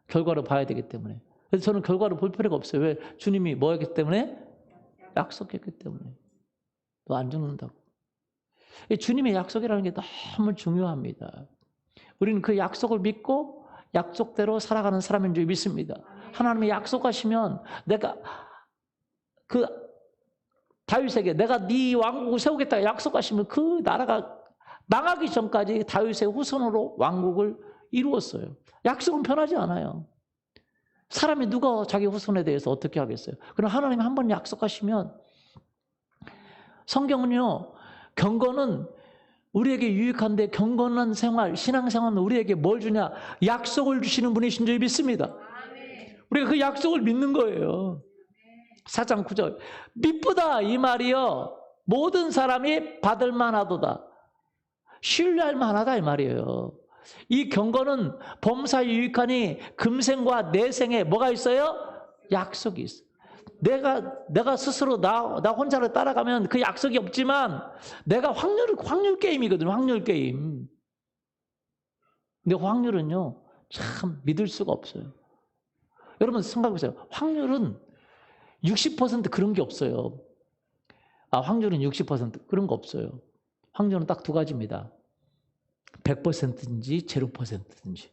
결과를 봐야 되기 때문에. 그래서 저는 결과를 볼 필요가 없어요. 왜? 주님이 뭐 했기 때문에? 약속했기 때문에. 너 안 죽는다고. 주님의 약속이라는 게 너무 중요합니다. 우리는 그 약속을 믿고 약속대로 살아가는 사람인 줄 믿습니다. 하나님이 약속하시면 내가 그 다윗에게 내가 네 왕국을 세우겠다 약속하시면 그 나라가 망하기 전까지 다윗의 후손으로 왕국을 이루었어요. 약속은 변하지 않아요. 사람이 누가 자기 후손에 대해서 어떻게 하겠어요? 그럼 하나님이 한 번 약속하시면 성경은요. 경건은 우리에게 유익한데 경건한 생활, 신앙생활은 우리에게 뭘 주냐? 약속을 주시는 분이신 줄 믿습니다. 우리가 그 약속을 믿는 거예요. 4장 9절 미쁘다 이 말이요. 모든 사람이 받을 만하도다. 신뢰할 만하다 이 말이에요. 이 경건은 범사에 유익하니 금생과 내생에 뭐가 있어요? 약속이 있어요. 내가 스스로 나 혼자를 따라가면 그 약속이 없지만 내가 확률 게임이거든요. 확률 게임. 근데 확률은요. 참 믿을 수가 없어요. 여러분 생각해 보세요. 확률은 60% 그런 게 없어요. 확률은 60% 그런 거 없어요. 확률은 딱 두 가지입니다. 100%인지 0%인지.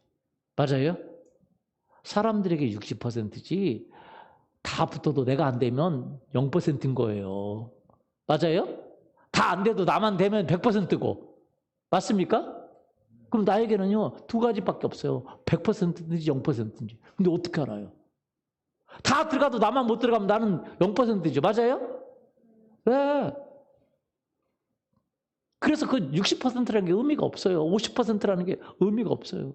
맞아요? 사람들에게 60%지 다 붙어도 내가 안 되면 0%인 거예요. 맞아요? 다 안 돼도 나만 되면 100%고. 맞습니까? 그럼 나에게는요, 두 가지밖에 없어요. 100%인지 0%인지. 근데 어떻게 알아요? 다 들어가도 나만 못 들어가면 나는 0%죠. 맞아요? 네. 그래서 그 60%라는 게 의미가 없어요. 50%라는 게 의미가 없어요.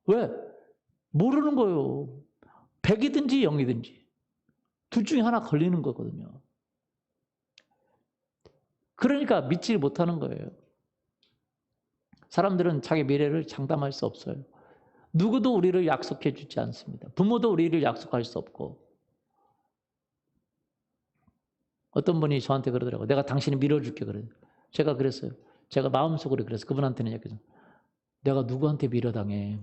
왜? 모르는 거예요. 100이든지 0이든지. 둘 중에 하나 걸리는 거거든요. 그러니까 믿지 못하는 거예요. 사람들은 자기 미래를 장담할 수 없어요. 누구도 우리를 약속해 주지 않습니다. 부모도 우리를 약속할 수 없고. 어떤 분이 저한테 그러더라고요. 내가 당신을 밀어줄게 그래요. 제가 그랬어요. 제가 마음속으로 그래서 그분한테는 얘기해서 내가 누구한테 밀어당해.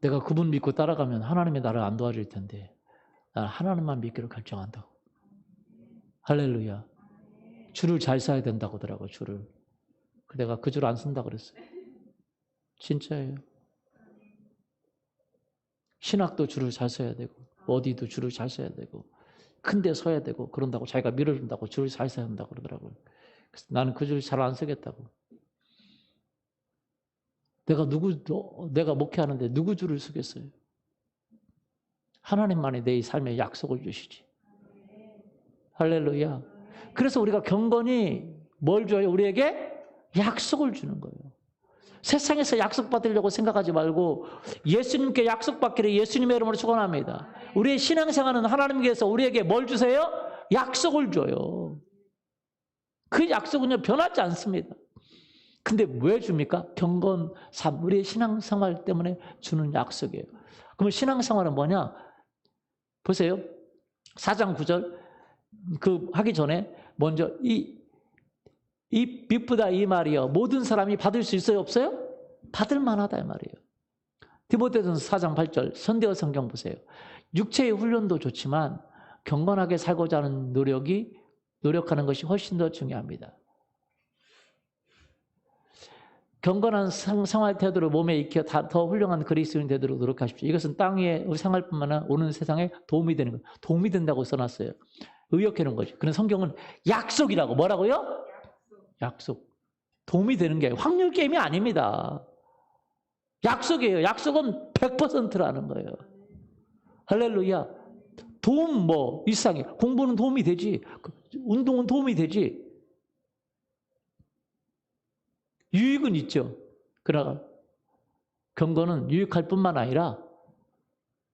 내가 그분 믿고 따라가면 하나님이 나를 안 도와줄 텐데 나는 하나님만 믿기로 결정한다고. 할렐루야. 줄을 잘 서야 된다고 하더라고요. 줄을. 내가 그 줄 안 쓴다 그랬어요. 진짜예요. 신학도 줄을 잘 서야 되고 어디도 줄을 잘 서야 되고 큰 데 서야 되고 그런다고 자기가 밀어준다고 줄을 잘 서야 한다고 그러더라고요. 그래서 나는 그 줄 잘 안 서겠다고. 내가 목회하는데 누구 줄을 서겠어요? 하나님만이 내 삶에 약속을 주시지. 할렐루야. 그래서 우리가 경건이 뭘 줘요? 우리에게 약속을 주는 거예요. 세상에서 약속받으려고 생각하지 말고 예수님께 약속받기를 예수님의 이름으로 축원합니다. 우리의 신앙생활은 하나님께서 우리에게 뭘 주세요? 약속을 줘요. 그 약속은요 변하지 않습니다. 근데 왜 줍니까? 경건 삶, 우리의 신앙생활 때문에 주는 약속이에요. 그러면 신앙생활은 뭐냐? 보세요. 4장 9절 그 하기 전에 먼저 이 이 미쁘다 이 말이요. 모든 사람이 받을 수 있어요, 없어요? 받을 만하다 이 말이에요. 디모데전서 4장 8절 현대어 성경 보세요. 육체의 훈련도 좋지만 경건하게 살고자 하는 노력하는 것이 훨씬 더 중요합니다. 경건한 생활 태도를 몸에 익혀 더 훌륭한 그리스도인 되도록 노력하십시오. 이것은 땅의 생활뿐만 아니라 오는 세상에 도움이 되는 거예요. 도움이 된다고 써놨어요. 의역해놓은 거죠. 그런 성경은 약속이라고. 뭐라고요? 약속. 도움이 되는 게 확률 게임이 아닙니다. 약속이에요. 약속은 100%라는 거예요. 할렐루야. 도움 일상에 공부는 도움이 되지. 운동은 도움이 되지. 유익은 있죠. 그러나 경건은 유익할 뿐만 아니라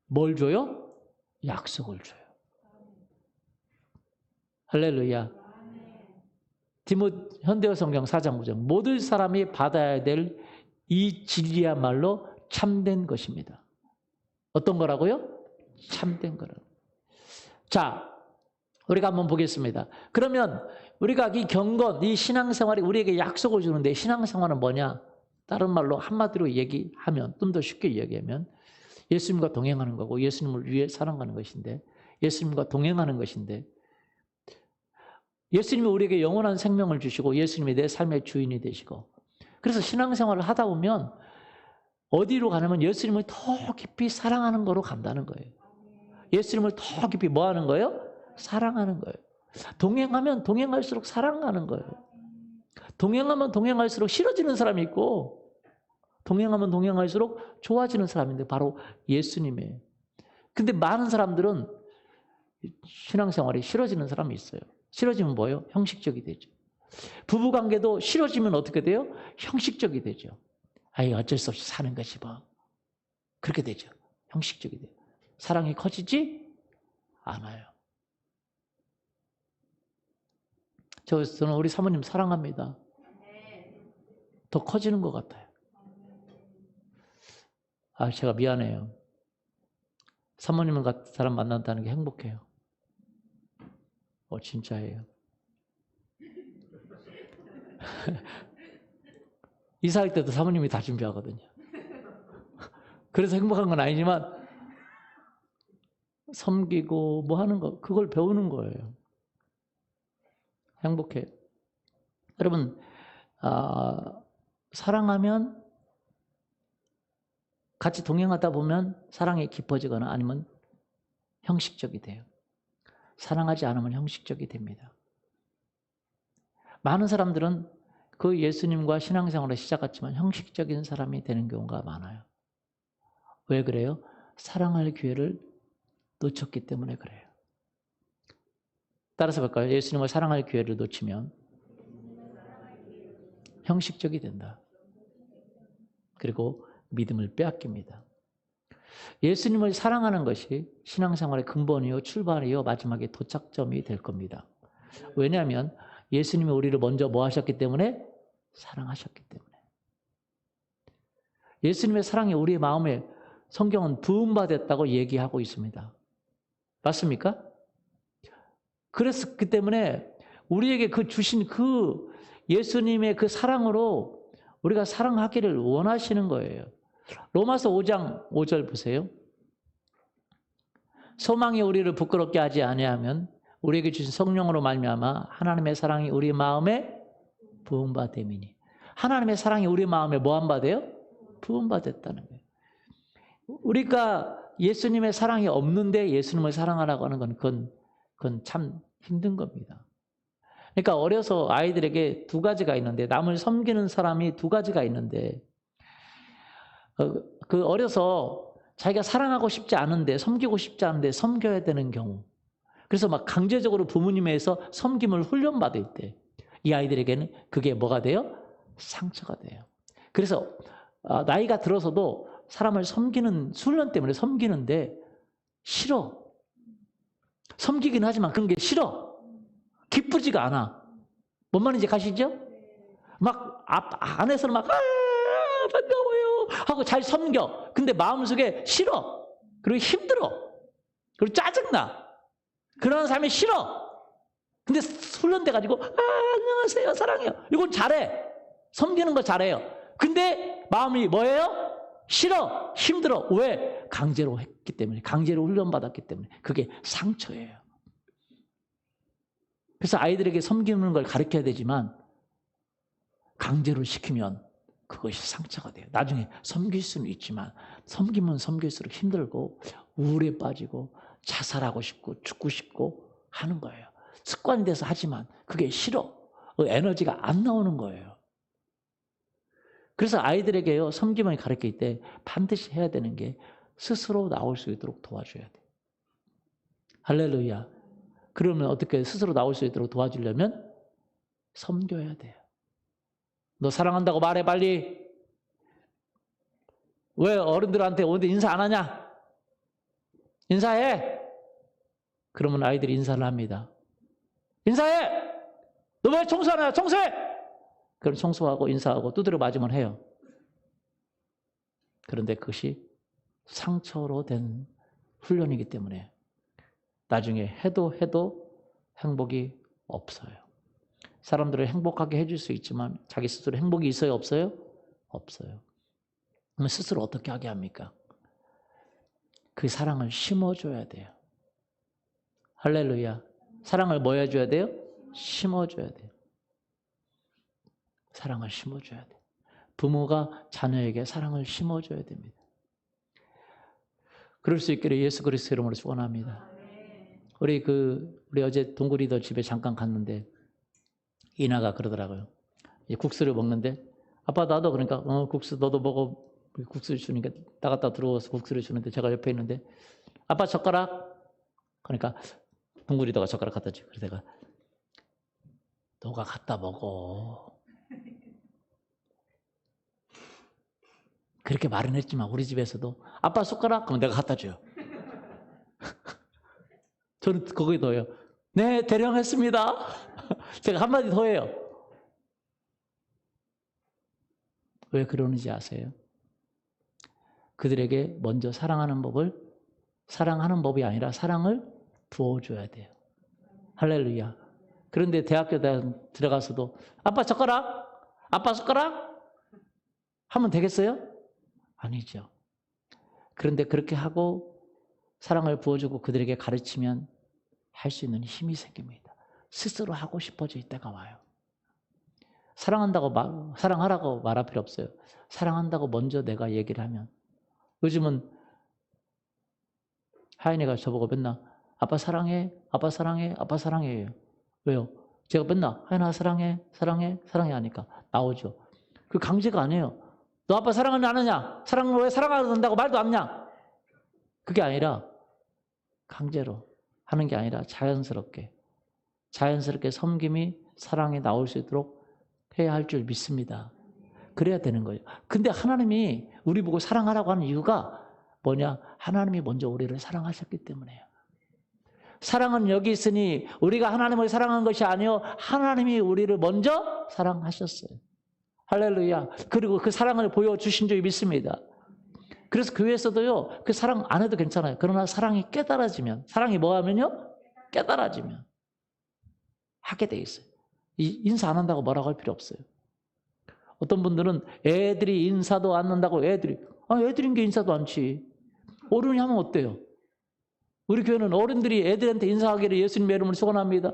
뭘 줘요? 약속을 줘요. 할렐루야. 현대어 성경 4장 9절 모든 사람이 받아야 될 이 진리야말로 참된 것입니다. 어떤 거라고요? 참된 거라고. 자, 우리가 한번 보겠습니다. 그러면 우리가 이 경건, 이 신앙생활이 우리에게 약속을 주는데 신앙생활은 뭐냐? 다른 말로 한마디로 얘기하면, 좀 더 쉽게 이야기하면 예수님과 동행하는 거고 예수님을 위해 살아가는 것인데 예수님과 동행하는 것인데 예수님이 우리에게 영원한 생명을 주시고 예수님이 내 삶의 주인이 되시고 그래서 신앙생활을 하다 보면 어디로 가냐면 예수님을 더 깊이 사랑하는 거로 간다는 거예요. 예수님을 더 깊이 뭐 하는 거예요? 사랑하는 거예요. 동행하면 동행할수록 사랑하는 거예요. 동행하면 동행할수록 싫어지는 사람이 있고 동행하면 동행할수록 좋아지는 사람인데 바로 예수님이에요. 근데 많은 사람들은 신앙생활이 싫어지는 사람이 있어요. 싫어지면 뭐예요? 형식적이 되죠. 부부관계도 싫어지면 어떻게 돼요? 형식적이 되죠. 아이 어쩔 수 없이 사는 것이 뭐. 그렇게 되죠. 형식적이 돼요. 사랑이 커지지 않아요. 저는 우리 사모님 사랑합니다. 더 커지는 것 같아요. 제가 미안해요. 사모님 같은 사람 만난다는 게 행복해요. 진짜예요. 이사할 때도 사모님이 다 준비하거든요. 그래서 행복한 건 아니지만 섬기고 뭐 하는 거 그걸 배우는 거예요. 행복해. 여러분 사랑하면 같이 동행하다 보면 사랑이 깊어지거나 아니면 형식적이 돼요. 사랑하지 않으면 형식적이 됩니다. 많은 사람들은 그 예수님과 신앙생활을 시작했지만 형식적인 사람이 되는 경우가 많아요. 왜 그래요? 사랑할 기회를 놓쳤기 때문에 그래요. 따라서 볼까요? 예수님을 사랑할 기회를 놓치면 형식적이 된다. 그리고 믿음을 빼앗깁니다. 예수님을 사랑하는 것이 신앙생활의 근본이요, 출발이요, 마지막에 도착점이 될 겁니다. 왜냐하면 예수님이 우리를 먼저 뭐 하셨기 때문에? 사랑하셨기 때문에. 예수님의 사랑이 우리의 마음에 성경은 부음받았다고 얘기하고 있습니다. 맞습니까? 그래서 그 때문에 우리에게 주신 예수님의 그 사랑으로 우리가 사랑하기를 원하시는 거예요. 로마서 5장 5절 보세요. 소망이 우리를 부끄럽게 하지 아니하면 우리에게 주신 성령으로 말미암아 하나님의 사랑이 우리 마음에 부음받음이니. 하나님의 사랑이 우리 마음에 뭐한 받아요? 부음받았다는 거예요. 우리가 예수님의 사랑이 없는데 예수님을 사랑하라고 하는 건 그건 참 힘든 겁니다. 그러니까 어려서 아이들에게 두 가지가 있는데 남을 섬기는 사람이 두 가지가 있는데 어려서 자기가 사랑하고 싶지 않은데 섬기고 싶지 않은데 섬겨야 되는 경우 그래서 막 강제적으로 부모님에서 섬김을 훈련받을 때 이 아이들에게는 그게 뭐가 돼요? 상처가 돼요. 그래서 나이가 들어서도 사람을 섬기는 훈련 때문에 섬기는데 싫어. 섬기긴 하지만 그런 게 싫어. 기쁘지가 않아. 뭔 말인지 가시죠? 막 안에서는 막 반가워요 하고 잘 섬겨. 근데 마음속에 싫어. 그리고 힘들어. 그리고 짜증나. 그러는 사람이 싫어. 근데 훈련돼가지고 안녕하세요 사랑해요. 이건 잘해. 섬기는 거 잘해요. 근데 마음이 뭐예요? 싫어, 힘들어. 왜? 강제로 했기 때문에, 강제로 훈련받았기 때문에. 그게 상처예요. 그래서 아이들에게 섬기는 걸 가르쳐야 되지만 강제로 시키면 그것이 상처가 돼요. 나중에 섬길 수는 있지만 섬기면 섬길수록 힘들고 우울에 빠지고 자살하고 싶고 죽고 싶고 하는 거예요. 습관이 돼서 하지만 그게 싫어. 에너지가 안 나오는 거예요. 그래서 아이들에게요, 섬김을 가르칠 때 반드시 해야 되는 게 스스로 나올 수 있도록 도와줘야 돼요. 할렐루야. 그러면 어떻게 스스로 나올 수 있도록 도와주려면 섬겨야 돼요. 너 사랑한다고 말해 빨리. 왜 어른들한테 오는데 인사 안 하냐? 인사해. 그러면 아이들이 인사를 합니다. 인사해. 너 왜 청소 안 하냐? 청소해. 그럼 청소하고 인사하고 두드려 맞으면 해요. 그런데 그것이 상처로 된 훈련이기 때문에 나중에 해도 행복이 없어요. 사람들을 행복하게 해줄 수 있지만 자기 스스로 행복이 있어요? 없어요? 없어요. 그럼 스스로 어떻게 하게 합니까? 그 사랑을 심어줘야 돼요. 할렐루야. 사랑을 뭐 해줘야 돼요? 심어줘야 돼요. 사랑을 심어줘야 돼요. 부모가 자녀에게 사랑을 심어줘야 됩니다. 그럴 수 있기를 예수 그리스도 이름으로 축원합니다. 우리 어제 동구리더 집에 잠깐 갔는데 이나가 그러더라고요. 국수를 먹는데 아빠 나도 그러니까 국수 너도 먹어. 국수를 주니까 나갔다 들어와서 국수를 주는데 제가 옆에 있는데 아빠 젓가락. 그러니까 동구리더가 젓가락 갖다 줘. 그래서 내가 너가 갖다 먹어. 그렇게 말은 했지만 우리 집에서도 아빠 숟가락? 그럼 내가 갖다 줘요. 저는 거기에 더해요. 네, 대령했습니다. 제가 한마디 더 해요. 왜 그러는지 아세요? 그들에게 먼저 사랑하는 법이 아니라 사랑을 부어줘야 돼요. 할렐루야. 그런데 대학교 들어가서도 아빠 젓가락? 아빠 숟가락? 하면 되겠어요? 아니죠. 그런데 그렇게 하고 사랑을 부어주고 그들에게 가르치면 할 수 있는 힘이 스스로 하고 싶어질 때가 와요. 사랑하라고 말할 필요 없어요. 사랑한다고 먼저 내가 얘기를 하면. 요즘은 하인이가 저보고 맨날 아빠 사랑해, 아빠 사랑해, 아빠 사랑해요. 왜요? 제가 맨날 하인아 사랑해, 사랑해, 사랑해 하니까 나오죠. 그 강제가 아니에요. 너 아빠 사랑하냐 안 하냐? 사랑을 왜 사랑한다고 말도 안 하냐? 그게 아니라 강제로 하는 게 아니라 자연스럽게 섬김이 사랑이 나올 수 있도록 해야 할 줄 믿습니다. 그래야 되는 거예요. 근데 하나님이 우리 보고 사랑하라고 하는 이유가 뭐냐? 하나님이 먼저 우리를 사랑하셨기 때문에요. 사랑은 여기 있으니 우리가 하나님을 사랑한 것이 아니요 하나님이 우리를 먼저 사랑하셨어요. 할렐루야. 그리고 그 사랑을 보여주신 줄 믿습니다. 그래서 교회에서도요 그 사랑 안 해도 괜찮아요. 그러나 사랑이 깨달아지면, 사랑이 뭐 하면요? 깨달아지면 하게 돼 있어요. 인사 안 한다고 뭐라고 할 필요 없어요. 어떤 분들은 애들이 인사도 안 한다고 애들인 게 인사도 않지. 어른이 하면 어때요? 우리 교회는 어른들이 애들한테 인사하기를 예수님의 이름으로 축원합니다.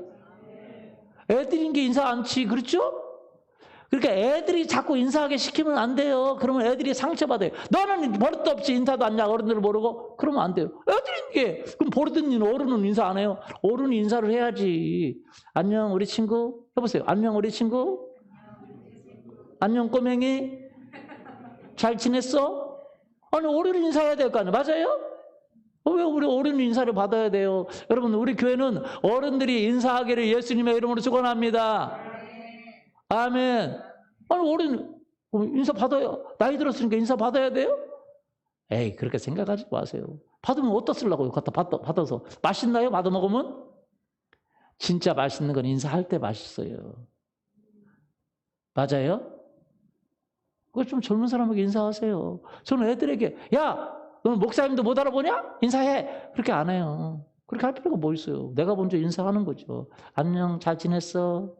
애들인 게 인사 않지, 그렇죠? 그러니까 애들이 자꾸 인사하게 시키면 안 돼요. 그러면 애들이 상처받아요. 너는 버릇도 없이 인사도 안 냐, 어른들을 모르고? 그러면 안 돼요. 애들인 게, 그럼 버릇은 어른은 인사 안 해요? 어른이 인사를 해야지. 안녕, 우리 친구. 해보세요. 안녕, 우리 친구. 안녕, 꼬맹이. 잘 지냈어? 아니, 어른이 인사해야 될 거 아니에요? 맞아요? 왜 우리 어른 인사를 받아야 돼요? 여러분, 우리 교회는 어른들이 인사하기를 예수님의 이름으로 축원합니다. 아멘. 아니, 어른 인사 받아요. 나이 들었으니까 인사 받아야 돼요? 에이, 그렇게 생각하지 마세요. 받으면 어디다 쓰려고요? 갖다 받아서. 맛있나요? 받아 먹으면? 진짜 맛있는 건 인사할 때 맛있어요. 맞아요? 그거 좀 젊은 사람에게 인사하세요. 저는 애들에게 야, 너는 목사님도 못 알아보냐? 인사해. 그렇게 안 해요. 그렇게 할 필요가 뭐 있어요. 내가 먼저 인사하는 거죠. 안녕, 잘 지냈어?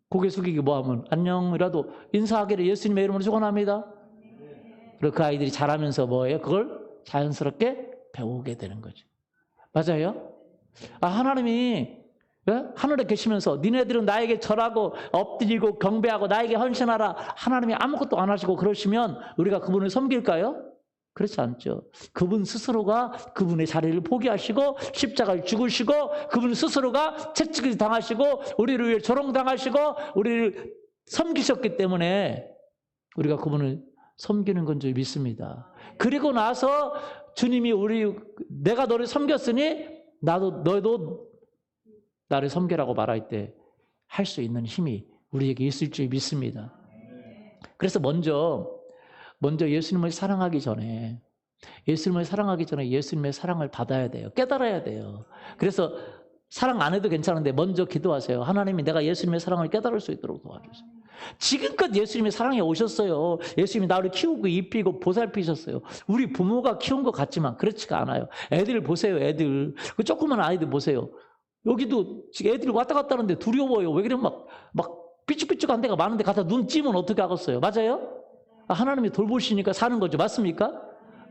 고개 숙이기 뭐하면 안녕이라도 인사하기를 예수님의 이름으로 축원합니다. 그리고 그 아이들이 잘하면서 뭐예요? 그걸 자연스럽게 배우게 되는 거죠. 맞아요? 하나님이 하늘에 계시면서 니네들은 나에게 절하고 엎드리고 경배하고 나에게 헌신하라. 하나님이 아무것도 안 하시고 그러시면 우리가 그분을 섬길까요? 그렇지 않죠. 그분 스스로가 그분의 자리를 포기하시고 십자가를 죽으시고 그분 스스로가 채찍을 당하시고 우리를 위해 조롱당하시고 우리를 섬기셨기 때문에 우리가 그분을 섬기는 건 줄 믿습니다. 그리고 나서 주님이 내가 너를 섬겼으니 너도 나를 섬기라고 말할 때 할 수 있는 힘이 우리에게 있을 줄 믿습니다. 그래서 먼저 예수님을 사랑하기 전에 예수님의 사랑을 받아야 돼요. 깨달아야 돼요. 그래서 사랑 안 해도 괜찮은데 먼저 기도하세요. 하나님이 내가 예수님의 사랑을 깨달을 수 있도록 도와주세요. 지금껏 예수님의 사랑에 오셨어요. 예수님이 나를 키우고 입히고 보살피셨어요. 우리 부모가 키운 것 같지만 그렇지가 않아요. 애들 보세요. 애들. 그 조그만 아이들 보세요. 여기도 지금 애들이 왔다 갔다 하는데 두려워요. 왜 그러면 막 삐죽삐죽한 데가 많은데 가서 눈 찌면 어떻게 하겠어요? 맞아요? 하나님이 돌보시니까 사는 거죠. 맞습니까?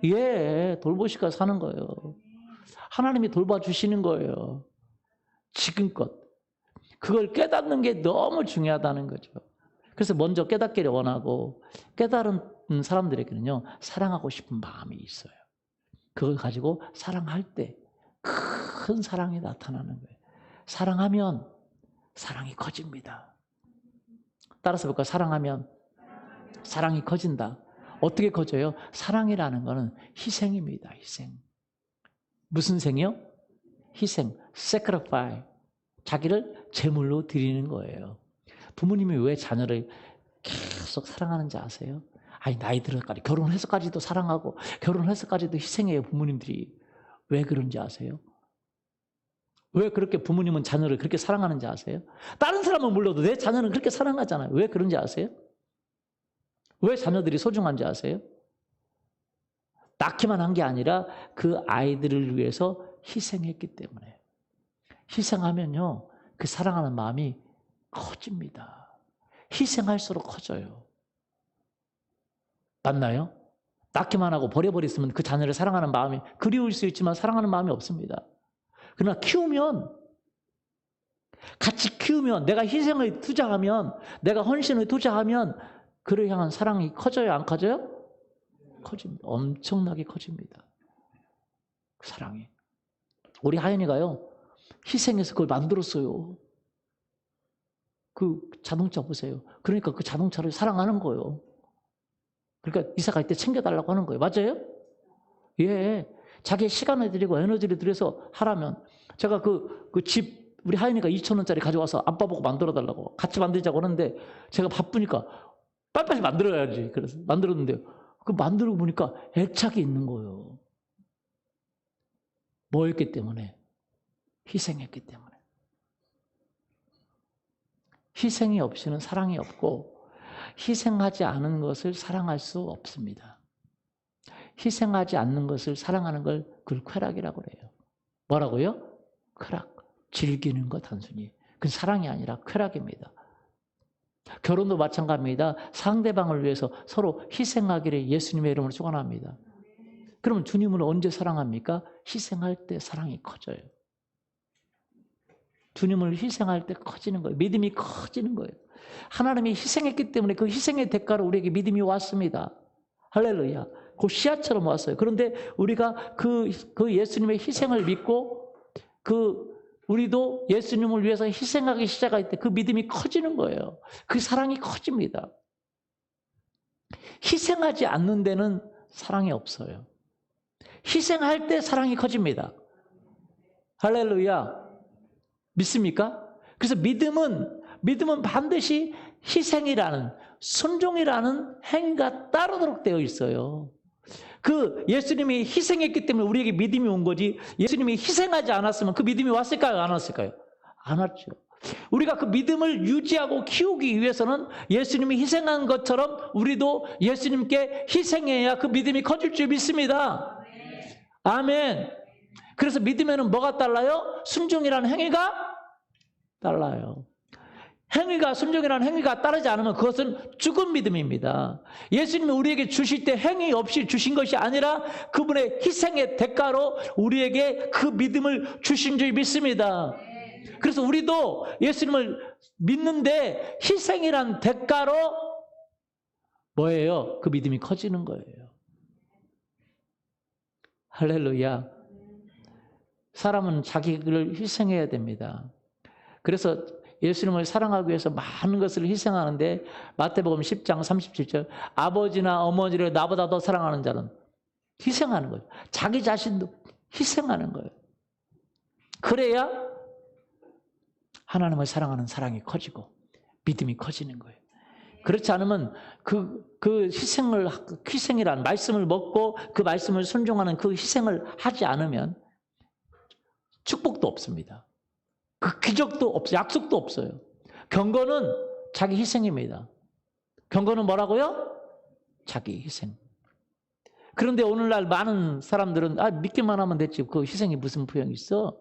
예, 돌보시니까 사는 거예요. 하나님이 돌봐주시는 거예요. 지금껏. 그걸 깨닫는 게 너무 중요하다는 거죠. 그래서 먼저 깨닫기를 원하고 깨달은 사람들에게는요, 사랑하고 싶은 마음이 있어요. 그걸 가지고 사랑할 때 큰 사랑이 나타나는 거예요. 사랑하면 사랑이 커집니다. 따라서 볼까요? 사랑하면 사랑이 커진다. 어떻게 커져요? 사랑이라는 것은 희생입니다. 희생. 무슨 생이요? 희생. sacrifice. 자기를 제물로 드리는 거예요. 부모님이 왜 자녀를 계속 사랑하는지 아세요? 나이 들어까지 결혼해서까지도 사랑하고 결혼해서까지도 희생해요. 부모님들이. 왜 그런지 아세요? 왜 그렇게 부모님은 자녀를 그렇게 사랑하는지 아세요? 다른 사람은 몰라도 내 자녀는 그렇게 사랑하잖아요. 왜 그런지 아세요? 왜 자녀들이 소중한지 아세요? 낳기만 한 게 아니라 그 아이들을 위해서 희생했기 때문에. 희생하면요, 그 사랑하는 마음이 커집니다. 희생할수록 커져요. 맞나요? 낳기만 하고 버려버렸으면 그 자녀를 사랑하는 마음이 그리울 수 있지만 사랑하는 마음이 없습니다. 그러나 같이 키우면, 내가 희생을 투자하면, 내가 헌신을 투자하면 그를 향한 사랑이 커져요? 안 커져요? 커집니다. 엄청나게 커집니다. 사랑이. 우리 하연이가요, 희생해서 그걸 만들었어요. 그 자동차 보세요. 그러니까 그 자동차를 사랑하는 거예요. 그러니까 이사 갈 때 챙겨달라고 하는 거예요. 맞아요? 예. 자기의 시간을 들이고 에너지를 들여서 하라면, 제가 그 집, 우리 하연이가 2,000원짜리 가져와서 아빠 보고 만들어달라고 같이 만들자고 하는데 제가 바쁘니까 빨리빨리 만들어야지. 그래서 만들었는데 그 만들고 보니까 애착이 있는 거예요. 뭐였기 때문에? 희생했기 때문에. 희생이 없이는 사랑이 없고 희생하지 않은 것을 사랑할 수 없습니다. 희생하지 않는 것을 사랑하는 걸 그걸 쾌락이라고 그래요. 뭐라고요? 쾌락. 즐기는 것 단순히. 그건 사랑이 아니라 쾌락입니다. 결혼도 마찬가지입니다. 상대방을 위해서 서로 희생하기를 예수님의 이름으로 축원합니다. 그러면 주님은 언제 사랑합니까? 희생할 때 사랑이 커져요. 주님을 희생할 때 커지는 거예요. 믿음이 커지는 거예요. 하나님이 희생했기 때문에 그 희생의 대가로 우리에게 믿음이 왔습니다. 할렐루야. 그 씨앗처럼 왔어요. 그런데 우리가 그 예수님의 희생을 믿고 우리도 예수님을 위해서 희생하기 시작할 때 그 믿음이 커지는 거예요. 그 사랑이 커집니다. 희생하지 않는 데는 사랑이 없어요. 희생할 때 사랑이 커집니다. 할렐루야. 믿습니까? 그래서 믿음은 반드시 희생이라는, 순종이라는 행위가 따르도록 되어 있어요. 그 예수님이 희생했기 때문에 우리에게 믿음이 온 거지, 예수님이 희생하지 않았으면 그 믿음이 왔을까요? 안 왔을까요? 안 왔죠. 우리가 그 믿음을 유지하고 키우기 위해서는 예수님이 희생한 것처럼 우리도 예수님께 희생해야 그 믿음이 커질 줄 믿습니다. 아멘. 그래서 믿음에는 뭐가 달라요? 순종이라는 행위가 달라요. 행위가, 순종이라는 행위가 따르지 않으면 그것은 죽은 믿음입니다. 예수님이 우리에게 주실 때 행위 없이 주신 것이 아니라 그분의 희생의 대가로 우리에게 그 믿음을 주신 줄 믿습니다. 그래서 우리도 예수님을 믿는데 희생이란 대가로 뭐예요? 그 믿음이 커지는 거예요. 할렐루야. 사람은 자기를 희생해야 됩니다. 그래서 예수님을 사랑하기 위해서 많은 것을 희생하는데 마태복음 10장 37절 아버지나 어머니를 나보다 더 사랑하는 자는 희생하는 거예요. 자기 자신도 희생하는 거예요. 그래야 하나님을 사랑하는 사랑이 커지고 믿음이 커지는 거예요. 그렇지 않으면 희생이란 말씀을 먹고 그 말씀을 순종하는 그 희생을 하지 않으면 축복도 없습니다. 그 기적도 없어요. 약속도 없어요. 경건은 자기 희생입니다. 경건은 뭐라고요? 자기 희생. 그런데 오늘날 많은 사람들은 믿기만 하면 됐지. 그 희생이 무슨 소용이 있어?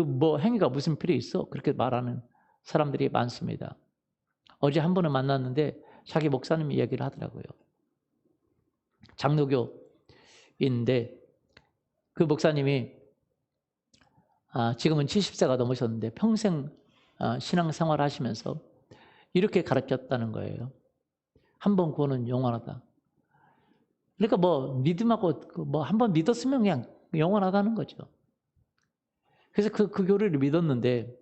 뭐 행위가 무슨 필요 있어? 그렇게 말하는 사람들이 많습니다. 어제 한 분을 만났는데 자기 목사님이 이야기를 하더라고요. 장로교인데 그 목사님이 지금은 70세가 넘으셨는데 평생 신앙생활 하시면서 이렇게 가르쳤다는 거예요. 한 번 구원은 영원하다. 그러니까 뭐 믿음하고 뭐 한 번 믿었으면 그냥 영원하다는 거죠. 그래서 그 교리를 믿었는데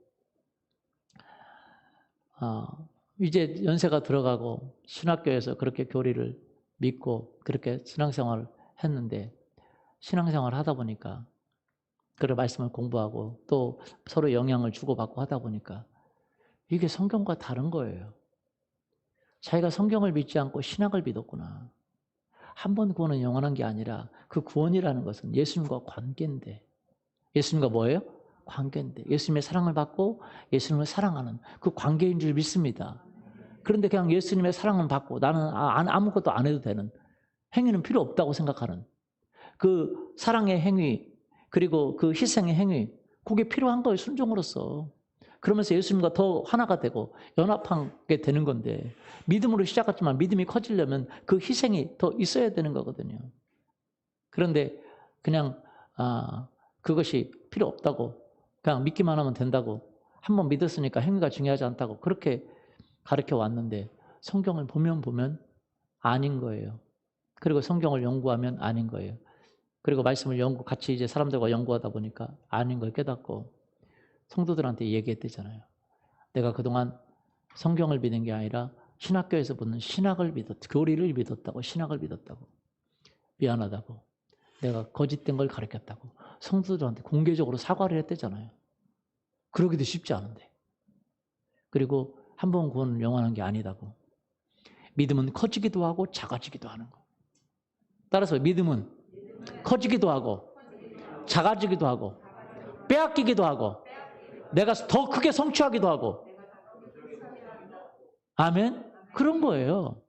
이제 연세가 들어가고 신학교에서 그렇게 교리를 믿고 그렇게 신앙생활을 했는데 신앙생활을 하다 보니까 그 말씀을 공부하고 또 서로 영향을 주고받고 하다 보니까 이게 성경과 다른 거예요. 자기가 성경을 믿지 않고 신학을 믿었구나. 한 번 구원은 영원한 게 아니라 그 구원이라는 것은 예수님과 관계인데 예수님과 뭐예요? 관계인데 예수님의 사랑을 받고 예수님을 사랑하는 그 관계인 줄 믿습니다. 그런데 그냥 예수님의 사랑은 받고 나는 아무것도 안 해도 되는 행위는 필요 없다고 생각하는 그 사랑의 행위 그리고 그 희생의 행위 그게 필요한 거예요. 순종으로서. 그러면서 예수님과 더 하나가 되고 연합하게 되는 건데 믿음으로 시작했지만 믿음이 커지려면 그 희생이 더 있어야 되는 거거든요. 그런데 그냥 그것이 필요 없다고 그냥 믿기만 하면 된다고 한번 믿었으니까 행위가 중요하지 않다고 그렇게 가르쳐 왔는데 성경을 보면 아닌 거예요. 그리고 성경을 연구하면 아닌 거예요. 그리고 말씀을 같이 이제 사람들과 연구하다 보니까 아닌 걸 깨닫고 성도들한테 얘기했대잖아요. 내가 그동안 성경을 믿는 게 아니라 신학교에서 보는 교리를 믿었다고, 신학을 믿었다고. 미안하다고. 내가 거짓된 걸 가르쳤다고. 성도들한테 공개적으로 사과를 했대잖아요. 그러기도 쉽지 않은데. 그리고 한 번 구원은 영원한 게 아니다고. 믿음은 커지기도 하고 작아지기도 하는 거. 따라서 믿음은 커지기도 하고 작아지기도 하고 빼앗기기도 하고 내가 더 크게 성취하기도 하고 아멘? 그런 거예요.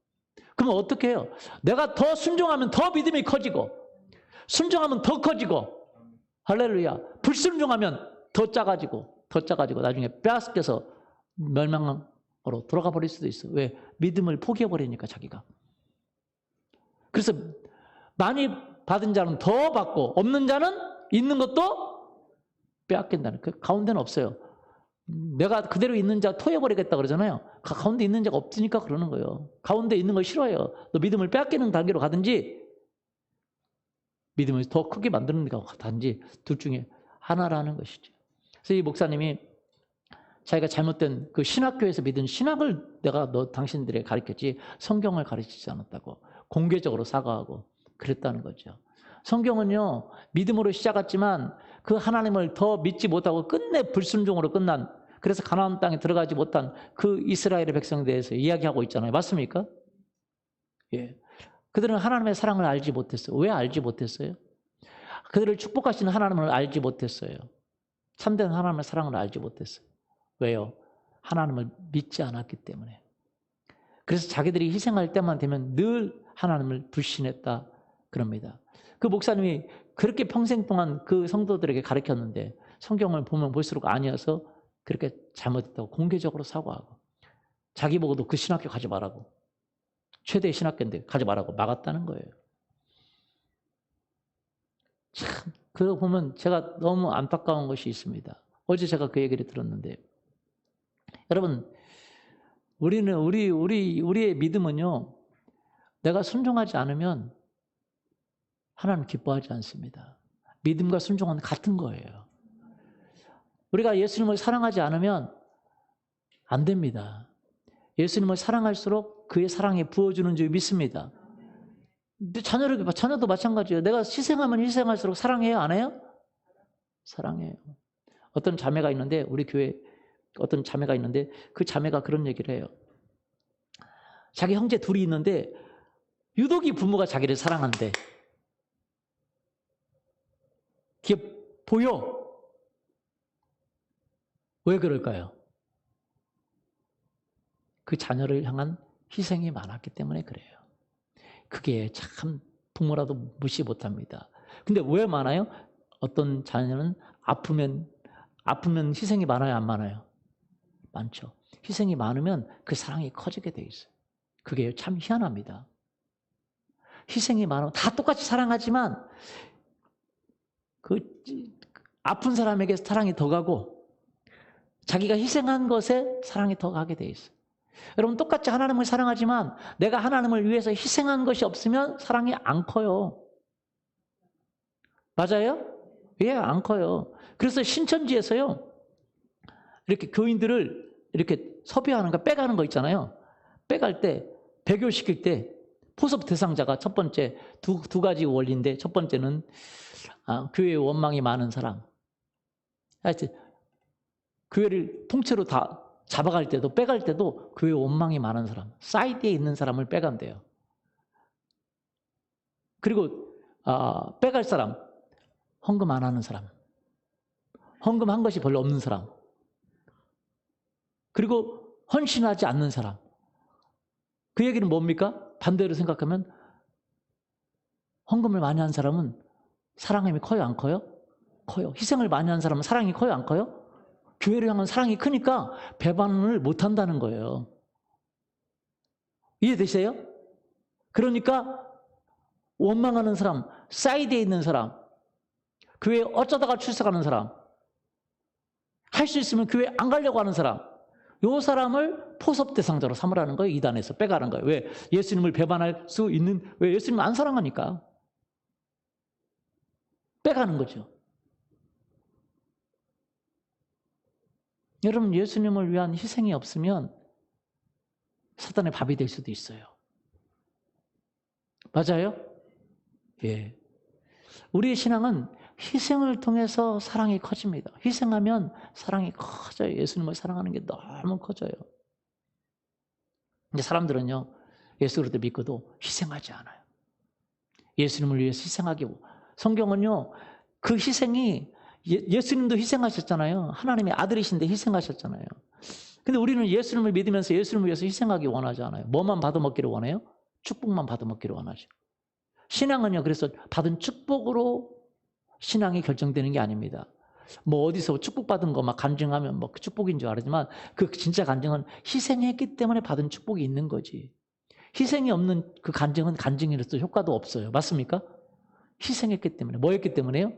그러면 어떻게 해요? 내가 더 순종하면 더 믿음이 커지고 순종하면 더 커지고 할렐루야. 불순종하면 더 작아지고 나중에 빼앗겨서 멸망으로 돌아가 버릴 수도 있어. 왜? 믿음을 포기해버리니까 자기가. 그래서 많이 받은 자는 더 받고 없는 자는 있는 것도 빼앗긴다는 그 가운데는 없어요. 내가 그대로 있는 자 토해버리겠다 그러잖아요. 가운데 있는 자가 없으니까 그러는 거예요. 가운데 있는 걸 싫어해요. 너 믿음을 빼앗기는 단계로 가든지 믿음을 더 크게 만드는 데가 가든지 둘 중에 하나라는 것이죠. 그래서 이 목사님이 자기가 잘못된 그 신학교에서 믿은 신학을 내가 당신들에게 가르쳤지 성경을 가르치지 않았다고 공개적으로 사과하고 그랬다는 거죠. 성경은요, 믿음으로 시작했지만 그 하나님을 더 믿지 못하고 끝내 불순종으로 끝난 그래서 가나안 땅에 들어가지 못한 그 이스라엘의 백성에 대해서 이야기하고 있잖아요. 맞습니까? 예. 그들은 하나님의 사랑을 알지 못했어요. 왜 알지 못했어요? 그들을 축복하시는 하나님을 알지 못했어요. 참된 하나님의 사랑을 알지 못했어요. 왜요? 하나님을 믿지 않았기 때문에. 그래서 자기들이 희생할 때만 되면 늘 하나님을 불신했다 그럽니다. 그 목사님이 그렇게 평생 동안 그 성도들에게 가르쳤는데 성경을 보면 볼수록 아니어서 그렇게 잘못했다고 공개적으로 사과하고 자기 보고도 그 신학교 가지 말라고 최대 신학교인데 가지 말라고 막았다는 거예요. 참 그러고 보면 제가 너무 안타까운 것이 있습니다. 어제 제가 그 얘기를 들었는데 여러분 우리의 믿음은요 내가 순종하지 않으면 하나님 기뻐하지 않습니다. 믿음과 순종은 같은 거예요. 우리가 예수님을 사랑하지 않으면 안 됩니다. 예수님을 사랑할수록 그의 사랑이 부어주는 줄 믿습니다. 근데 자녀도 마찬가지예요. 내가 희생하면 희생할수록 사랑해요? 안 해요? 사랑해요. 어떤 자매가 있는데 우리 교회 어떤 자매가 있는데 그 자매가 그런 얘기를 해요. 자기 형제 둘이 있는데 유독이 부모가 자기를 사랑한대. 그게 보여. 왜 그럴까요? 그 자녀를 향한 희생이 많았기 때문에 그래요. 그게 참 부모라도 무시 못합니다. 근데 왜 많아요? 어떤 자녀는 아프면 희생이 많아요, 안 많아요? 많죠. 희생이 많으면 그 사랑이 커지게 돼 있어요. 그게 참 희한합니다. 희생이 많으면 다 똑같이 사랑하지만 그 아픈 사람에게 사랑이 더 가고 자기가 희생한 것에 사랑이 더 가게 돼 있어요. 여러분 똑같이 하나님을 사랑하지만 내가 하나님을 위해서 희생한 것이 없으면 사랑이 안 커요. 맞아요? 예, 안 커요. 그래서 신천지에서요. 이렇게 교인들을 이렇게 섭외하는 거 빼가는 거 있잖아요. 빼갈 때 배교시킬 때 포섭 대상자가 첫 번째 두 가지 원리인데 첫 번째는 교회에 원망이 많은 사람. 하여튼 교회를 통째로 다 잡아갈 때도 빼갈 때도 교회에 원망이 많은 사람, 사이드에 있는 사람을 빼간대요. 그리고 빼갈 사람, 헌금 안 하는 사람, 헌금한 것이 별로 없는 사람, 그리고 헌신하지 않는 사람. 그 얘기는 뭡니까? 반대로 생각하면 헌금을 많이 한 사람은 사랑함이 커요, 안 커요? 커요. 희생을 많이 한 사람은 사랑이 커요, 안 커요? 교회를 향한 사랑이 크니까 배반을 못 한다는 거예요. 이해되세요? 그러니까 원망하는 사람, 사이드에 있는 사람, 교회에 어쩌다가 출석하는 사람, 할 수 있으면 교회 안 가려고 하는 사람, 요 사람을 포섭 대상자로 삼으라는 거예요. 이단에서 빼가는 거예요. 왜? 예수님을 배반할 수 있는, 왜? 예수님을 안 사랑하니까. 빼가는 거죠. 여러분 예수님을 위한 희생이 없으면 사단의 밥이 될 수도 있어요. 맞아요? 예. 우리의 신앙은 희생을 통해서 사랑이 커집니다. 희생하면 사랑이 커져요. 예수님을 사랑하는 게 너무 커져요. 근데 사람들은요, 예수 그리스도 믿고도 희생하지 않아요. 예수님을 위해서 희생하기. 성경은요, 그 희생이 예수님도 희생하셨잖아요. 하나님의 아들이신데 희생하셨잖아요. 근데 우리는 예수님을 믿으면서 예수님을 위해서 희생하기 원하지 않아요. 뭐만 받아먹기를 원해요? 축복만 받아먹기를 원하죠. 신앙은요, 그래서 받은 축복으로 신앙이 결정되는 게 아닙니다. 뭐 어디서 축복받은 거 막 간증하면 뭐 축복인 줄 알지만 그 진짜 간증은 희생했기 때문에 받은 축복이 있는 거지. 희생이 없는 그 간증은 간증이로서 효과도 없어요. 맞습니까? 희생했기 때문에. 뭐 했기 때문에요?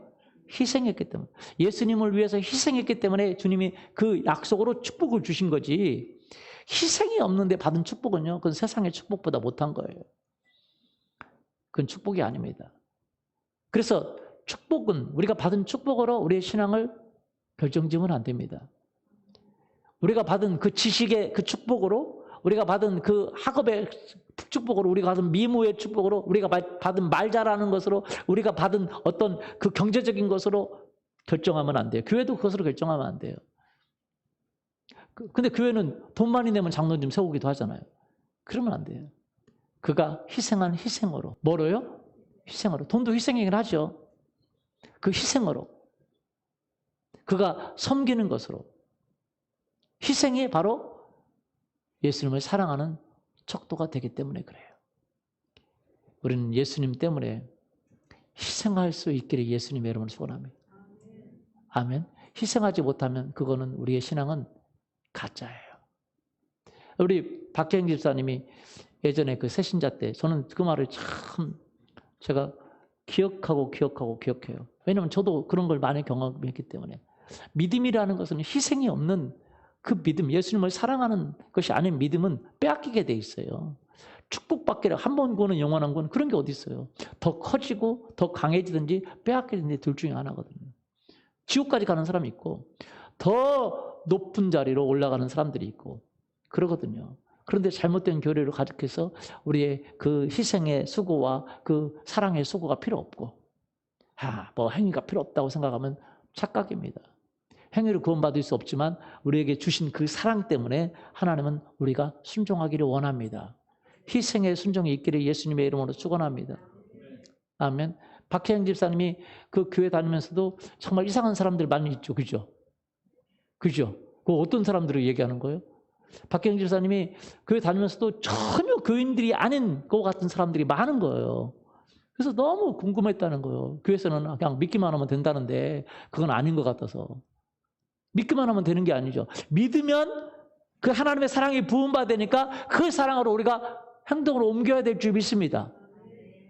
희생했기 때문에. 예수님을 위해서 희생했기 때문에 주님이 그 약속으로 축복을 주신 거지. 희생이 없는데 받은 축복은요, 그건 세상의 축복보다 못한 거예요. 그건 축복이 아닙니다. 그래서 축복은 우리가 받은 축복으로 우리의 신앙을 결정지으면 안 됩니다. 우리가 받은 그 지식의 그 축복으로, 우리가 받은 그 학업의 축복으로, 우리가 받은 미모의 축복으로, 우리가 받은 말 잘하는 것으로, 우리가 받은 어떤 그 경제적인 것으로 결정하면 안 돼요. 교회도 그것으로 결정하면 안 돼요. 근데 교회는 돈 많이 내면 장로님 좀 세우기도 하잖아요. 그러면 안 돼요. 그가 희생한 희생으로. 뭐로요? 희생으로. 돈도 희생이긴 하죠. 그 희생으로. 그가 섬기는 것으로. 희생이 바로 예수님을 사랑하는 척도가 되기 때문에 그래요. 우리는 예수님 때문에 희생할 수 있기를 예수님의 이름으로 소원합니다. 아멘. 희생하지 못하면 그거는 우리의 신앙은 가짜예요. 우리 박혜영 집사님이 예전에 그 새신자 때 저는 그 말을 참 제가 기억해요. 왜냐하면 저도 그런 걸 많이 경험했기 때문에. 믿음이라는 것은 희생이 없는 그 믿음, 예수님을 사랑하는 것이 아닌 믿음은 빼앗기게 돼 있어요. 축복받기를 한 번 구원은 영원한 구원, 그런 게 어디 있어요. 더 커지고 더 강해지든지 빼앗기든지 둘 중에 하나거든요. 지옥까지 가는 사람이 있고 더 높은 자리로 올라가는 사람들이 있고 그러거든요. 그런데 잘못된 교리를 가득해서 우리의 그 희생의 수고와 그 사랑의 수고가 필요 없고 뭐 행위가 필요 없다고 생각하면 착각입니다. 행위로 구원받을 수 없지만 우리에게 주신 그 사랑 때문에 하나님은 우리가 순종하기를 원합니다. 희생의 순종이 있기를 예수님의 이름으로 축원합니다. 아멘. 박혜영 집사님이 그 교회 다니면서도 정말 이상한 사람들 많이 있죠. 그죠? 그죠? 그 어떤 사람들을 얘기하는 거예요? 박혜영 집사님이 교회 다니면서도 전혀 교인들이 아닌 것 같은 사람들이 많은 거예요. 그래서 너무 궁금했다는 거예요. 교회에서는 그냥 믿기만 하면 된다는데 그건 아닌 것 같아서. 믿기만 하면 되는 게 아니죠. 믿으면 그 하나님의 사랑이 부음받으니까 그 사랑으로 우리가 행동으로 옮겨야 될 줄 믿습니다.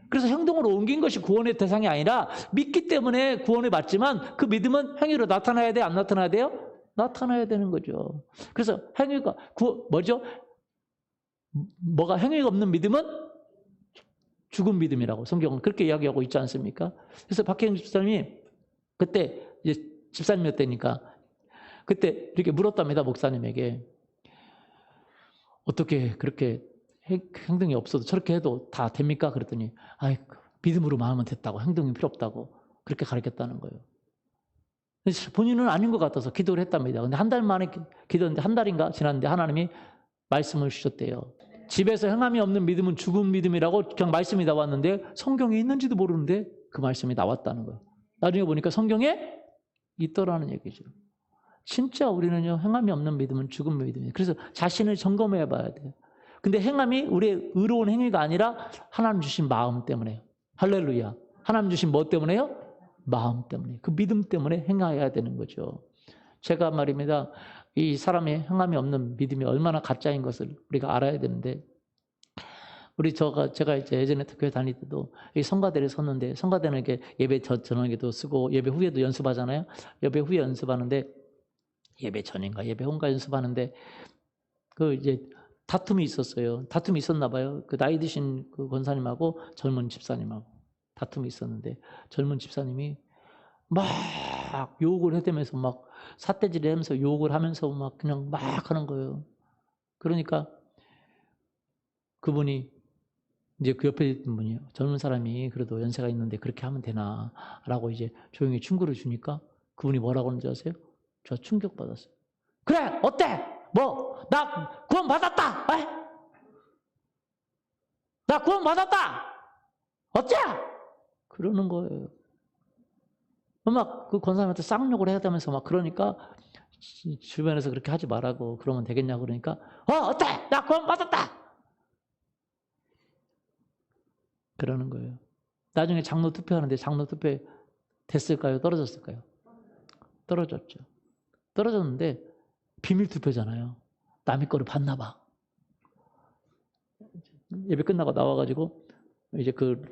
그래서 행동으로 옮긴 것이 구원의 대상이 아니라 믿기 때문에 구원을 받지만 그 믿음은 행위로 나타나야 돼? 안 나타나야 돼요? 나타나야 되는 거죠. 그래서 행위가 뭐가 행위가 없는 믿음은 죽은 믿음이라고 성경은 그렇게 이야기하고 있지 않습니까? 그래서 박혜영 집사님이 그때 이제 집사님이었다니까 그때 이렇게 물었답니다. 목사님에게. 어떻게 그렇게 행동이 없어도 저렇게 해도 다 됩니까? 그랬더니 믿음으로 마음은 됐다고, 행동이 필요 없다고 그렇게 가르쳤다는 거예요. 본인은 아닌 것 같아서 기도를 했답니다. 근데 한 달 만에 기도했는데 한 달인가 지났는데 하나님이 말씀을 주셨대요. 집에서 행함이 없는 믿음은 죽은 믿음이라고 그냥 말씀이 나왔는데 성경에 있는지도 모르는데 그 말씀이 나왔다는 거예요. 나중에 보니까 성경에 있더라는 얘기죠. 진짜 우리는요, 행함이 없는 믿음은 죽은 믿음이에요. 그래서 자신을 점검해 봐야 돼요. 근데 행함이 우리의 의로운 행위가 아니라 하나님 주신 마음 때문에요. 할렐루야. 하나님 주신 뭐 때문에요? 마음 때문에. 그 믿음 때문에 행해야 되는 거죠. 제가 말입니다. 이 사람의 행함이 없는 믿음이 얼마나 가짜인 것을 우리가 알아야 되는데, 제가 이제 예전에 교회 다닐 때도 이 성가대를 섰는데, 성가대는 이렇게 예배 전에도 쓰고 예배 후에도 연습하잖아요. 예배 후에 연습하는데, 예배 전인가 예배 후인가 연습하는데, 그 이제 다툼이 있었어요. 다툼이 있었나 봐요. 그 나이 드신 그 권사님하고 젊은 집사님하고 다툼이 있었는데, 젊은 집사님이 막 욕을 해대면서 막 삿대질을 하면서 욕을 하면서 막 그냥 막 하는 거예요. 그러니까 그분이 이제 그 옆에 있던 분이요. 젊은 사람이 그래도 연세가 있는데 그렇게 하면 되나? 라고 이제 조용히 충고를 주니까 그분이 뭐라고 하는지 아세요? 저 충격받았어요. 그래! 어때? 나 구원 받았다! 에? 나 구원 받았다! 어째? 그러는 거예요. 막 그 권사님한테 쌍욕을 해야 되면서 막 그러니까 주변에서 그렇게 하지 말라고 그러면 되겠냐고 그러니까 어때? 나 구원 받았다! 그러는 거예요. 나중에 장로 투표하는데 장로 투표 됐을까요? 떨어졌을까요? 떨어졌죠. 떨어졌는데 비밀 투표잖아요. 남의 거를 봤나 봐. 예배 끝나고 나와가지고 이제 그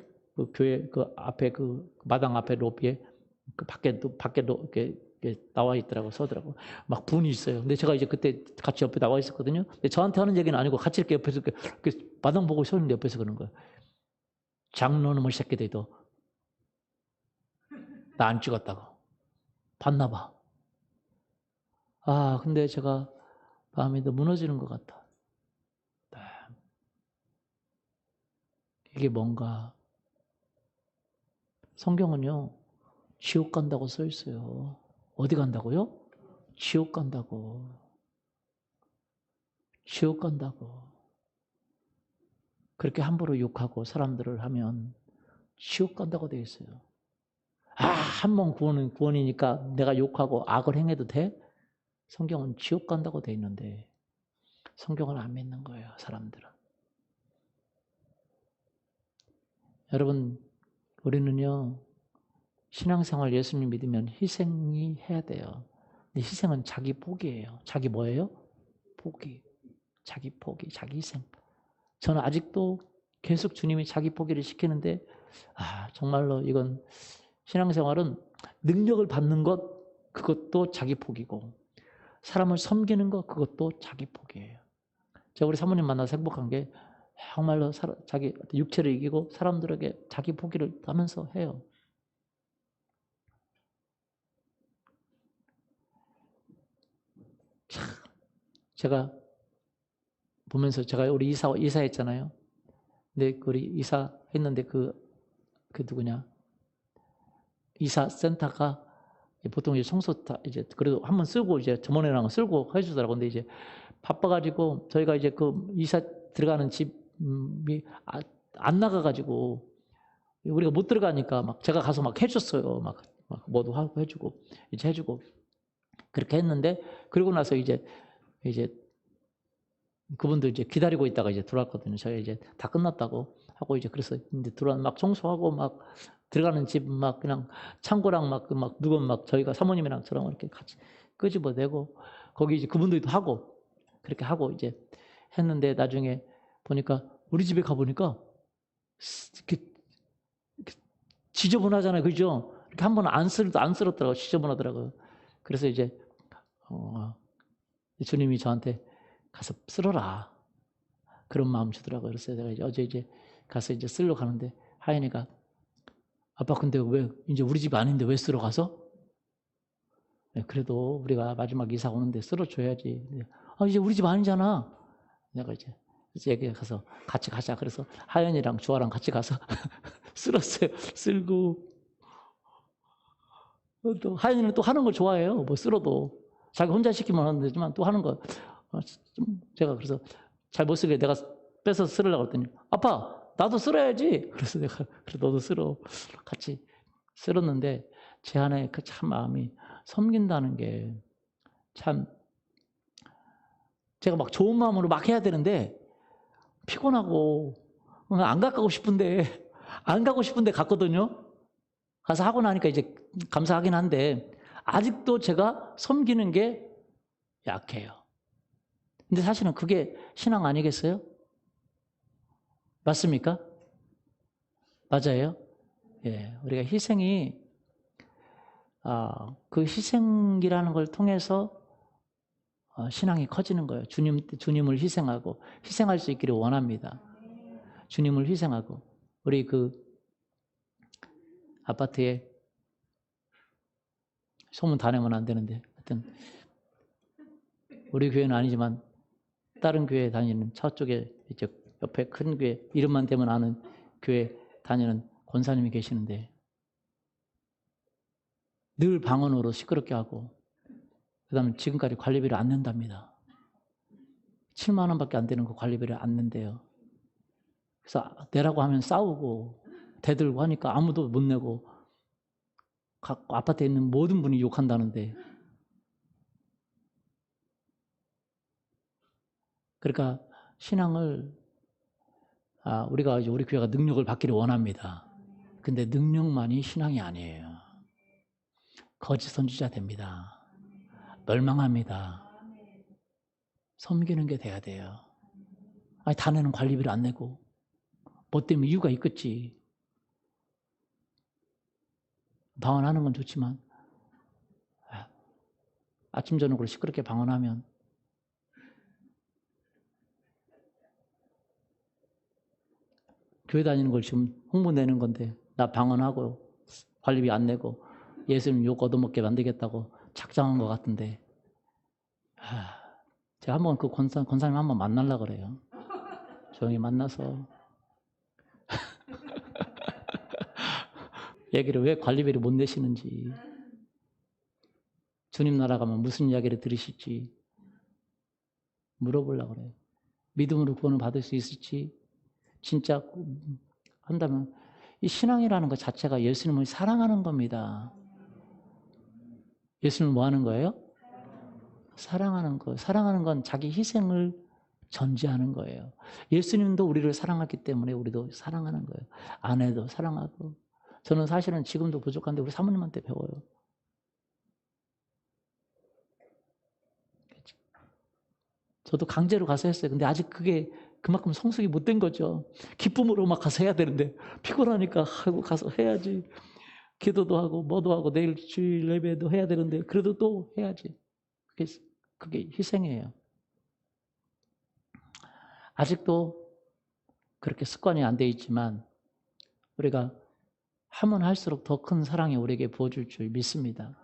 교회 그 앞에 그 마당 앞에 로비에 그 밖에도 이렇게 나와 있더라고, 서더라고. 막 분이 있어요. 근데 제가 이제 그때 같이 옆에 나와 있었거든요. 근데 저한테 하는 얘기는 아니고 같이 이렇게 옆에서 이렇게 마당 보고 서 있는데 옆에서 그러는 거예요. 장로놈의 새끼들도 나 안 찍었다고. 봤나 봐. 근데 제가 마음이 더 무너지는 것 같아. 네. 이게 뭔가 성경은요, 지옥 간다고 써 있어요. 어디 간다고요? 지옥 간다고. 지옥 간다고. 그렇게 함부로 욕하고 사람들을 하면 지옥 간다고 되어 있어요. 한 번 구원은 구원이니까 내가 욕하고 악을 행해도 돼? 성경은 지옥 간다고 되어 있는데 성경을 안 믿는 거예요, 사람들은. 여러분, 우리는요, 신앙생활 예수님 믿으면 희생이 해야 돼요. 근데 희생은 자기 포기예요. 자기 뭐예요? 포기. 자기 포기, 자기 희생. 저는 아직도 계속 주님이 자기 포기를 시키는데 정말로 이건 신앙생활은 능력을 받는 것 그것도 자기 포기고 사람을 섬기는 것 그것도 자기 포기예요. 제가 우리 사모님 만나서 행복한 게 정말로 자기 육체를 이기고 사람들에게 자기 포기를 하면서 해요. 참, 제가 보면서 제가 우리 이사했잖아요. 근데 우리 이사했는데 그 누구냐 이사 센터가 보통 이제 청소 이제 그래도 한번 쓰고 이제 저번에랑 쓸고 해주더라고. 근데 이제 바빠가지고 저희가 이제 그 이사 들어가는 집이 안 나가가지고 우리가 못 들어가니까 막 제가 가서 막 해줬어요. 막 뭐도 하고 해주고 이제 해주고 그렇게 했는데 그러고 나서 이제 그분들 이제 기다리고 있다가 이제 들어왔거든요. 저희 이제 다 끝났다고 하고 이제 그래서 이제 들어와 막 청소하고 막 들어가는 집 막 그냥 창고랑 막 누군 막 저희가 사모님이랑 저랑 이렇게 같이 끄집어내고 거기 이제 그분들도 하고 그렇게 하고 이제 했는데 나중에 보니까 우리 집에 가 보니까 이렇게 지저분하잖아요, 그죠? 이렇게 한 번 안 쓸었더라고 지저분하더라고요. 그래서 이제 주님이 저한테 가서 쓸어라 그런 마음 주더라고요. 그래서 제가 어제 이제 가서 이제 쓸러 가는데 하연이가 아빠 근데 왜 이제 우리 집 아닌데 왜 쓸어 가서? 네, 그래도 우리가 마지막 이사 오는데 쓸어줘야지. 이제 우리 집 아니잖아. 내가 이제 얘기 가서 같이 가자. 그래서 하연이랑 주아랑 같이 가서 쓸었어요. 쓸고 또 하연이는 또 하는 걸 좋아해요. 뭐 쓸어도 자기 혼자 시키면 하는 데지만 또 하는 거 좀 제가 그래서 잘 못 쓰게 내가 뺏어서 쓸으려고 했더니 아빠 나도 쓸어야지. 그래서 내가 그래 너도 쓸어 같이 쓸었는데 제 안에 그 참 마음이 섬긴다는 게 참 제가 막 좋은 마음으로 막 해야 되는데 피곤하고 안 가고 싶은데 안 가고 싶은데 갔거든요. 가서 하고 나니까 이제 감사하긴 한데 아직도 제가 섬기는 게 약해요. 근데 사실은 그게 신앙 아니겠어요? 맞습니까? 맞아요. 예, 우리가 희생이 그 희생이라는 걸 통해서 신앙이 커지는 거예요. 주님을 희생하고 희생할 수 있기를 원합니다. 주님을 희생하고 우리 그 아파트에 소문 다 내면 안 되는데 하여튼 우리 교회는 아니지만 다른 교회 다니는 저쪽에 이제 옆에 큰 교회 이름만 대면 아는 교회 다니는 권사님이 계시는데 늘 방언으로 시끄럽게 하고 그다음에 지금까지 관리비를 안 낸답니다. 7만 원밖에 안 되는 그 관리비를 안 낸대요. 그래서 내라고 하면 싸우고 대들고 하니까 아무도 못 내고 아파트에 있는 모든 분이 욕한다는데 그러니까 신앙을 우리가 이제 우리 교회가 능력을 받기를 원합니다. 근데 능력만이 신앙이 아니에요. 거짓 선지자 됩니다. 멸망합니다. 섬기는 게 돼야 돼요. 다내는 관리비를 안 내고 뭐 때문에 이유가 있겠지. 방언하는 건 좋지만 아침 저녁으로 시끄럽게 방언하면 교회 다니는 걸 지금 홍보 내는 건데 나 방언하고 관리비 안 내고 예수님 욕 얻어먹게 만들겠다고 작정한 것 같은데 제가 한번 그 권사님 한번 만나려고 그래요. 조용히 만나서 얘기를 왜 관리비를 못 내시는지 주님 나라 가면 무슨 이야기를 들으실지 물어보려고 그래요. 믿음으로 구원을 받을 수 있을지 진짜 한다면 이 신앙이라는 것 자체가 예수님을 사랑하는 겁니다. 예수님을 뭐 하는 거예요? 사랑하는 거. 사랑하는 건 자기 희생을 전제하는 거예요. 예수님도 우리를 사랑했기 때문에 우리도 사랑하는 거예요. 아내도 사랑하고 저는 사실은 지금도 부족한데 우리 사모님한테 배워요. 저도 강제로 가서 했어요. 근데 아직 그게 그만큼 성숙이 못 된 거죠. 기쁨으로 막 가서 해야 되는데 피곤하니까 하고 가서 해야지. 기도도 하고 뭐도 하고 내일 주일 예배도 해야 되는데 그래도 또 해야지. 그게 희생이에요. 아직도 그렇게 습관이 안 돼 있지만 우리가 하면 할수록 더 큰 사랑이 우리에게 부어줄 줄 믿습니다.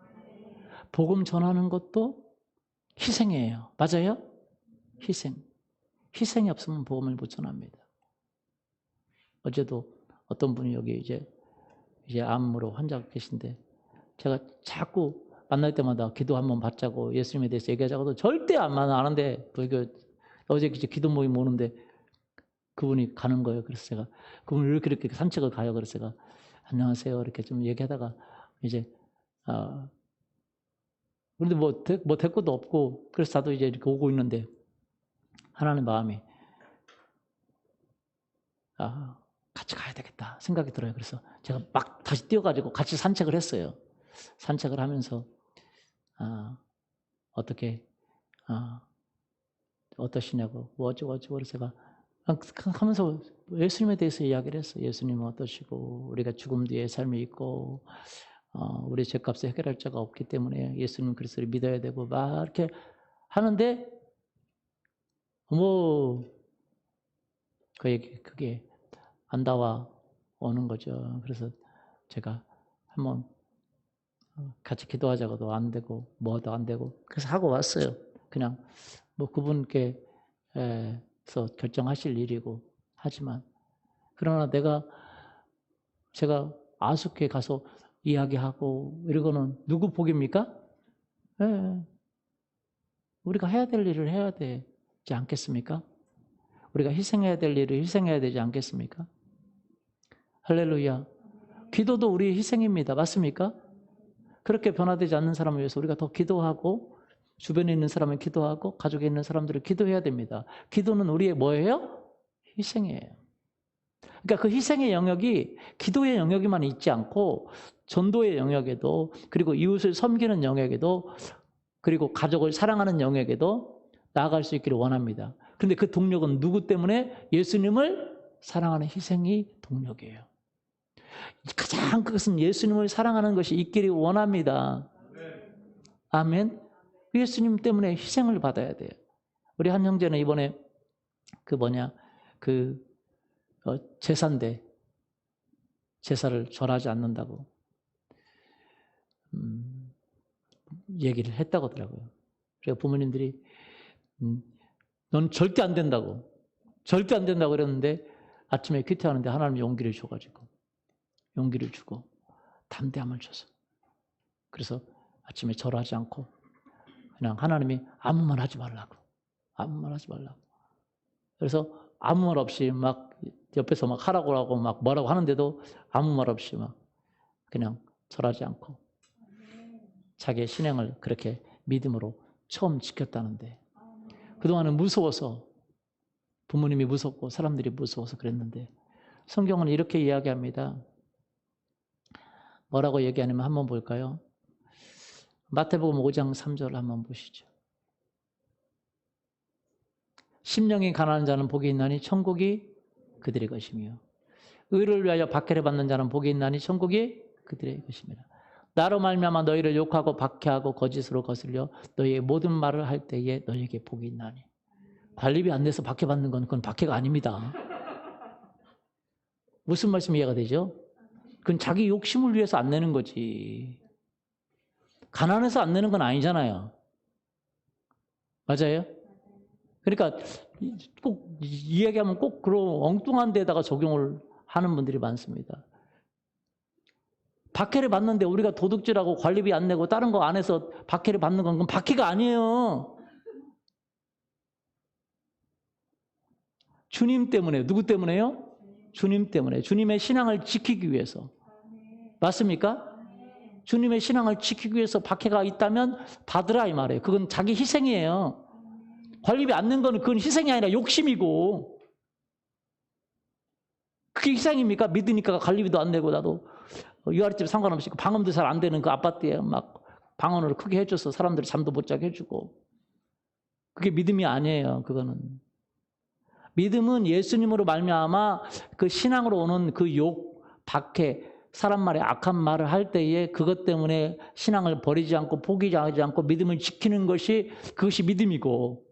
복음 전하는 것도 희생이에요. 맞아요? 희생. 희생이 없으면 복음을 못 전합니다. 어제도 어떤 분이 여기 이제 암으로 환자 계신데 제가 자꾸 만날 때마다 기도 한번 받자고 예수님에 대해서 얘기하자고도 절대 안 하는데 어제 이제 기도 모임 오는데 그분이 가는 거예요. 그래서 제가 그분이 이렇게 산책을 가요. 그래서 제가 안녕하세요 이렇게 좀 얘기하다가 이제 그런데 뭐 대꾸도 없고 그래서 나도 이제 이렇게 오고 있는데 하나님 마음이 같이 가야 되겠다 생각이 들어요. 그래서 제가 막 다시 뛰어가지고 같이 산책을 했어요. 산책을 하면서 어떻게 어떠시냐고 뭐 어쩌고 그래서 제가 하면서 예수님에 대해서 이야기를 했어요. 예수님은 어떠시고 우리가 죽음 뒤에 삶이 있고 우리 죄값을 해결할 자가 없기 때문에 예수님 그리스도를 믿어야 되고 막 이렇게 하는데 그게 안 닿아 오는 거죠. 그래서 제가 한번 같이 기도하자고도 안 되고 뭐도 안 되고 그래서 하고 왔어요. 그냥 뭐 그분께서 결정하실 일이고 하지만 그러나 제가 아숙에 가서 이야기하고 이러고는 누구 복입니까? 우리가 해야 될 일을 해야 되지 않겠습니까? 우리가 희생해야 될 일을 희생해야 되지 않겠습니까? 할렐루야. 기도도 우리의 희생입니다. 맞습니까? 그렇게 변화되지 않는 사람을 위해서 우리가 더 기도하고 주변에 있는 사람을 기도하고 가족에 있는 사람들을 기도해야 됩니다. 기도는 우리의 뭐예요? 희생이에요. 그러니까 그 희생의 영역이 기도의 영역에만 있지 않고 전도의 영역에도 그리고 이웃을 섬기는 영역에도 그리고 가족을 사랑하는 영역에도 나아갈 수 있기를 원합니다. 그런데 그 동력은 누구 때문에? 예수님을 사랑하는 희생이 동력이에요. 가장 그것은 예수님을 사랑하는 것이 있기를 원합니다. 아멘. 예수님 때문에 희생을 받아야 돼요. 우리 한 형제는 이번에 제사인데 제사를 절하지 않는다고 얘기를 했다고 하더라고요. 그래서 부모님들이 넌 절대 안 된다고 그랬는데 아침에 큐티하는데 하나님이 용기를 줘가지고 용기를 주고 담대함을 줘서 그래서 아침에 절하지 않고 그냥 하나님이 아무 말 하지 말라고 그래서 아무 말 없이 막 옆에서 막 하라고 하고 막 뭐라고 하는데도 아무 말 없이 막 그냥 절하지 않고 자기의 신앙을 그렇게 믿음으로 처음 지켰다는데 그동안은 무서워서 부모님이 무섭고 사람들이 무서워서 그랬는데 성경은 이렇게 이야기합니다. 뭐라고 얘기하냐면 한번 볼까요? 마태복음 5장 3절 한번 보시죠. 심령이 가난한 자는 복이 있나니 천국이 그들의 것이며 의를 위하여 박해를 받는 자는 복이 있나니 천국이 그들의 것입니다. 나로 말미암아 너희를 욕하고 박해하고 거짓으로 거슬려 너희의 모든 말을 할 때에 너희에게 복이 있나니. 관리비 안 내서 박해받는 건 그건 박해가 아닙니다. 무슨 말씀 이해가 되죠? 그건 자기 욕심을 위해서 안 내는 거지. 가난해서 안 내는 건 아니잖아요. 맞아요? 그러니까 꼭 이야기하면 꼭 그런 엉뚱한 데다가 적용을 하는 분들이 많습니다. 박해를 받는데 우리가 도둑질하고 관리비 안 내고 다른 거 안 해서 박해를 받는 건 그건 박해가 아니에요. 주님 때문에. 누구 때문에요? 주님 때문에. 주님의 신앙을 지키기 위해서. 맞습니까? 주님의 신앙을 지키기 위해서 박해가 있다면 받으라 이 말이에요. 그건 자기 희생이에요. 관리비 안 낸 거는 그건 희생이 아니라 욕심이고. 그게 희생입니까? 믿으니까 관리비도 안 내고 나도 유아리집 상관없이 방음도 잘 안 되는 그 아파트에 막 방언을 크게 해줘서 사람들이 잠도 못 자게 해주고. 그게 믿음이 아니에요. 그거는. 믿음은 예수님으로 말미암아 그 신앙으로 오는 그 욕, 박해, 사람 말에 악한 말을 할 때에 그것 때문에 신앙을 버리지 않고 포기하지 않고 믿음을 지키는 것이 그것이 믿음이고,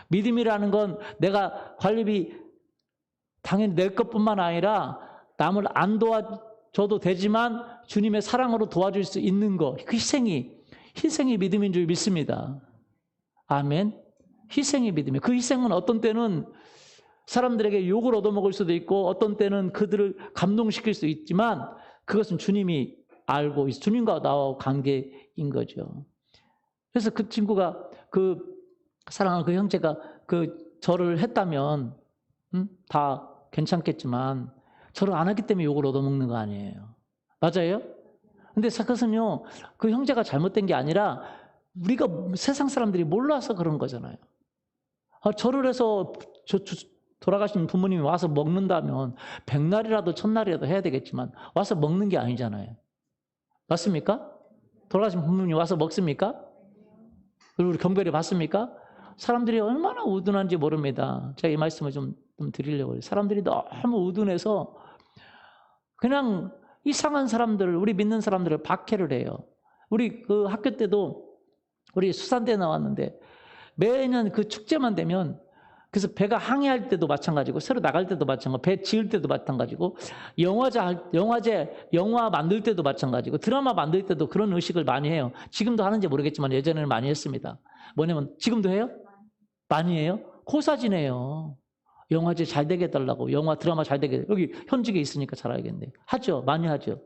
믿음이라는 건 내가 관리비 당연히 낼 것뿐만 아니라 남을 안 도와줘도 되지만 주님의 사랑으로 도와줄 수 있는 거, 그 희생이 믿음인 줄 믿습니다. 아멘. 희생이 믿음이에요. 그 희생은 어떤 때는 사람들에게 욕을 얻어먹을 수도 있고 어떤 때는 그들을 감동시킬 수 있지만 그것은 주님이 알고 있어. 주님과 나와 관계인 거죠. 그래서 그 친구가 그 사랑하는 그 형제가 그 절을 했다면 다 괜찮겠지만 절을 안 했기 때문에 욕을 얻어먹는 거 아니에요. 맞아요? 근데 그것은요, 그 형제가 잘못된 게 아니라 우리가 세상 사람들이 몰라서 그런 거잖아요. 절을 해서 돌아가신 부모님이 와서 먹는다면 100날이라도 1000날이라도 해야 되겠지만 와서 먹는 게 아니잖아요. 맞습니까? 돌아가신 부모님이 와서 먹습니까? 그리고 우리 경배를 받습니까? 사람들이 얼마나 우둔한지 모릅니다. 제가 이 말씀을 좀 드리려고 해요. 사람들이 너무 우둔해서 그냥 이상한 사람들을, 우리 믿는 사람들을 박해를 해요. 우리 그 학교 때도 우리 수산대 나왔는데 매년 그 축제만 되면, 그래서 배가 항해할 때도 마찬가지고 새로 나갈 때도 마찬가지고 배 지을 때도 마찬가지고 영화 만들 때도 마찬가지고 드라마 만들 때도 그런 의식을 많이 해요. 지금도 하는지 모르겠지만 예전에는 많이 했습니다. 뭐냐면, 지금도 해요? 많이 해요? 고사지내요. 영화제 잘 되게 해달라고, 영화 드라마 잘 되게, 여기 현직에 있으니까 잘 알겠네. 하죠. 많이 하죠.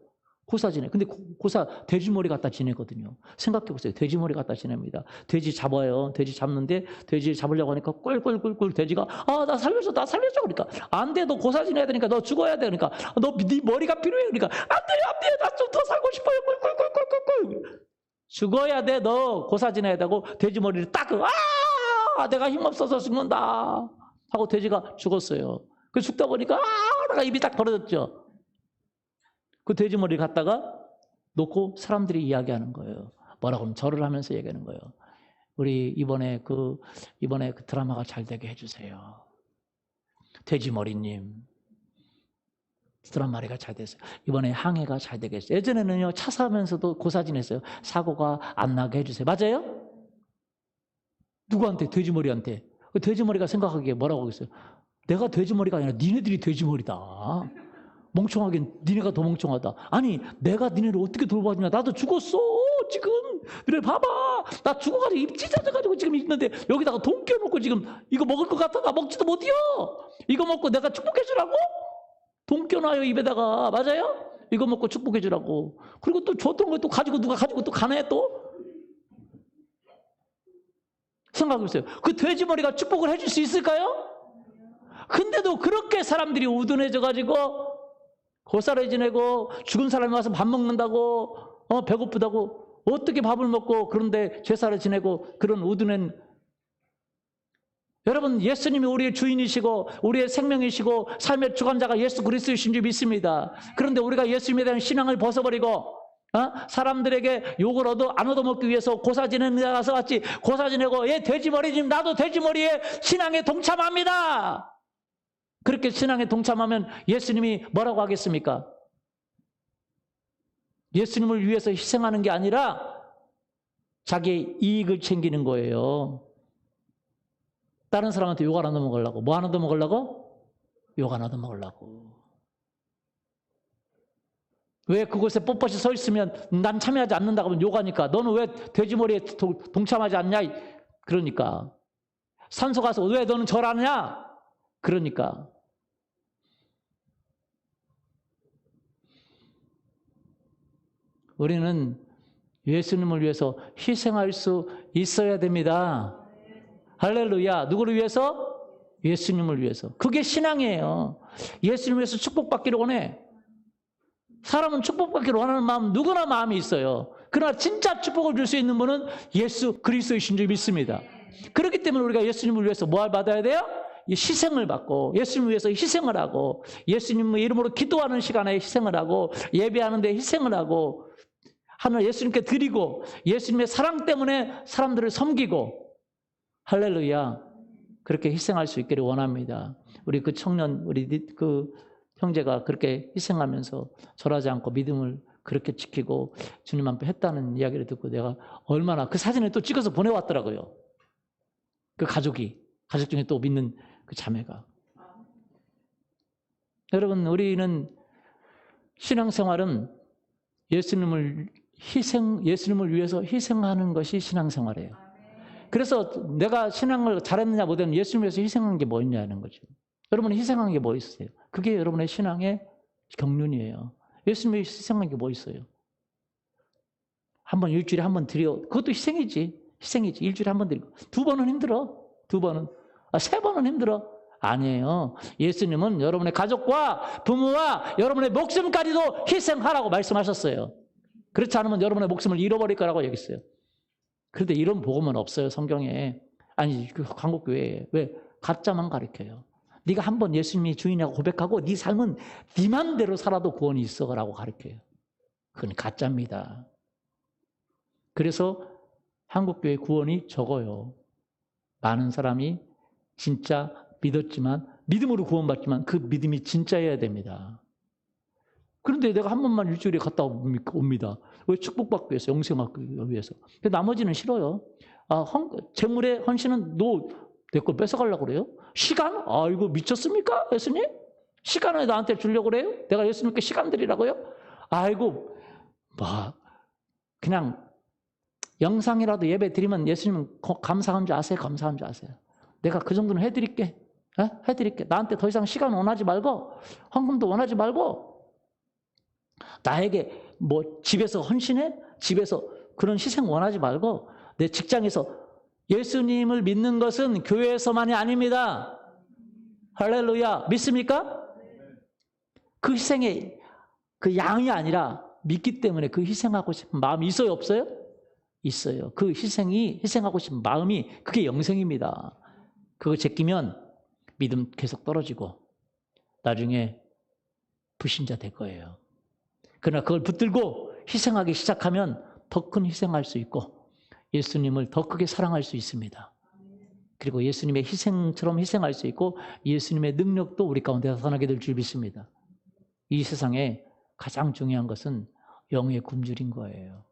고사 지내. 근데 고사 돼지머리 갖다 지내거든요. 생각해보세요. 돼지머리 갖다 지냅니다. 돼지 잡아요. 돼지 잡는데 돼지 잡으려고 하니까 꿀꿀꿀꿀 돼지가 나 살려줘 그러니까 안 돼, 너 고사 지내야 되니까 너 죽어야 돼 그러니까 네 머리가 필요해 그러니까 안 돼요 나 좀 더 살고 싶어요 꿀꿀꿀꿀꿀꿀 죽어야 돼, 너 고사 지내야 되고 돼지머리를 딱 내가 힘없어서 죽는다 하고 돼지가 죽었어요. 그 죽다 보니까 내가 입이 딱 벌어졌죠. 그 돼지머리 갖다가 놓고 사람들이 이야기하는 거예요. 뭐라고 하면 절을 하면서 얘기하는 거예요. 우리 이번에 그 드라마가 잘 되게 해주세요. 돼지머리님, 드라마가 잘 됐어요. 이번에 항해가 잘 되게 했어요. 예전에는요, 차 사면서도 고사 지냈어요. 사고가 안 나게 해주세요. 맞아요? 누구한테? 돼지머리한테. 그 돼지머리가 생각하기에 뭐라고 하겠어요? 내가 돼지머리가 아니라 니네들이 돼지머리다. 멍청하긴 니네가 더 멍청하다. 아니, 내가 니네를 어떻게 돌봐주냐. 나도 죽었어 지금. 니네 봐봐, 나 죽어가지고 입 찢어져가지고 지금 있는데 여기다가 돈 껴놓고 지금 이거 먹을 것 같아. 나 먹지도 못해요. 이거 먹고 내가 축복해주라고? 돈 껴놔요 입에다가. 맞아요? 이거 먹고 축복해주라고. 그리고 또 줬던 거 또 가지고 누가 가지고 또 가네 또. 생각해보세요. 그 돼지머리가 축복을 해줄 수 있을까요? 근데도 그렇게 사람들이 우둔해져가지고 고사를 지내고 죽은 사람이 와서 밥 먹는다고, 배고프다고, 어떻게 밥을 먹고 그런데 제사를 지내고 그런 우둔한. 여러분, 예수님이 우리의 주인이시고 우리의 생명이시고 삶의 주관자가 예수 그리스도이신 줄 믿습니다. 그런데 우리가 예수님에 대한 신앙을 벗어버리고 사람들에게 욕을 안 얻어먹기 위해서 고사 지내는 데 가서 같이 고사 지내고, 얘 돼지머리님, 나도 돼지머리에 신앙에 동참합니다. 그렇게 신앙에 동참하면 예수님이 뭐라고 하겠습니까? 예수님을 위해서 희생하는 게 아니라 자기의 이익을 챙기는 거예요. 다른 사람한테 욕 안 얻어먹으려고. 뭐 안 얻어먹으려고? 욕 안 얻어먹으려고. 왜 그곳에 뻣뻣이 서 있으면 난 참여하지 않는다고 하면 욕하니까, 너는 왜 돼지머리에 동참하지 않냐? 그러니까. 산소 가서 왜 너는 절 안 하냐? 그러니까. 우리는 예수님을 위해서 희생할 수 있어야 됩니다. 할렐루야. 누구를 위해서? 예수님을 위해서. 그게 신앙이에요. 예수님을 위해서 축복받기를 원해. 사람은 축복받기를 원하는 마음, 누구나 마음이 있어요. 그러나 진짜 축복을 줄 수 있는 분은 예수 그리스도이신 줄 믿습니다. 그렇기 때문에 우리가 예수님을 위해서 뭘 받아야 돼요? 희생을 받고 예수님 위해서 희생을 하고 예수님의 이름으로 기도하는 시간에 희생을 하고 예배하는 데 희생을 하고 하나님 예수님께 드리고 예수님의 사랑 때문에 사람들을 섬기고 할렐루야 그렇게 희생할 수 있기를 원합니다. 우리 그 청년 우리 그 형제가 그렇게 희생하면서 절하지 않고 믿음을 그렇게 지키고 주님 앞에 했다는 이야기를 듣고 내가 얼마나 그 사진을 또 찍어서 보내왔더라고요. 그 가족 중에 또 믿는 그 자매가. 여러분 우리는 신앙생활은 예수님을 위해서 희생하는 것이 신앙생활이에요. 그래서 내가 신앙을 잘했느냐 못했느냐 예수님을 위해서 희생한 게 뭐 있냐는 거죠. 여러분이 희생한 게 뭐 있으세요? 그게 여러분의 신앙의 경륜이에요. 예수님이 희생한 게 뭐 있어요? 일주일에 한 번 드려. 그것도 희생이지. 일주일에 한 번 드리고. 2번은 힘들어. 2번은. 3번은 힘들어. 아니에요. 예수님은 여러분의 가족과 부모와 여러분의 목숨까지도 희생하라고 말씀하셨어요. 그렇지 않으면 여러분의 목숨을 잃어버릴 거라고 얘기했어요. 그런데 이런 복음은 없어요. 성경에. 아니 그 한국교회에. 왜? 가짜만 가르쳐요. 네가 한번 예수님이 주인이라고 고백하고 네 삶은 네 맘대로 살아도 구원이 있어라고 가르쳐요. 그건 가짜입니다. 그래서 한국교회 구원이 적어요. 많은 사람이 진짜 믿었지만 믿음으로 구원받지만 그 믿음이 진짜여야 됩니다. 그런데 내가 한 번만 일주일에 갔다 옵니다. 왜? 축복받기 위해서, 영생하기 위해서. 근데 나머지는 싫어요. 재물의 헌신은 너 내 걸 뺏어가려고 그래요? 시간? 이거 미쳤습니까? 예수님? 시간을 나한테 주려고 그래요? 내가 예수님께 시간 드리라고요? 아이고, 그냥 영상이라도 예배 드리면 예수님은 감사한 줄 아세요? 감사한 줄 아세요? 내가 그 정도는 해드릴게. 해드릴게. 나한테 더 이상 시간 원하지 말고, 헌금도 원하지 말고, 나에게 집에서 헌신해? 집에서 그런 희생 원하지 말고, 내 직장에서 예수님을 믿는 것은 교회에서만이 아닙니다. 할렐루야. 믿습니까? 그 희생의 그 양이 아니라 믿기 때문에 그 희생하고 싶은 마음이 있어요? 없어요? 있어요. 그 희생하고 싶은 마음이 그게 영생입니다. 그거 제끼면 믿음 계속 떨어지고 나중에 불신자 될 거예요. 그러나 그걸 붙들고 희생하기 시작하면 더 큰 희생할 수 있고 예수님을 더 크게 사랑할 수 있습니다. 그리고 예수님의 희생처럼 희생할 수 있고 예수님의 능력도 우리 가운데 나타나게 될 줄 믿습니다. 이 세상에 가장 중요한 것은 영의 굶주린 거예요.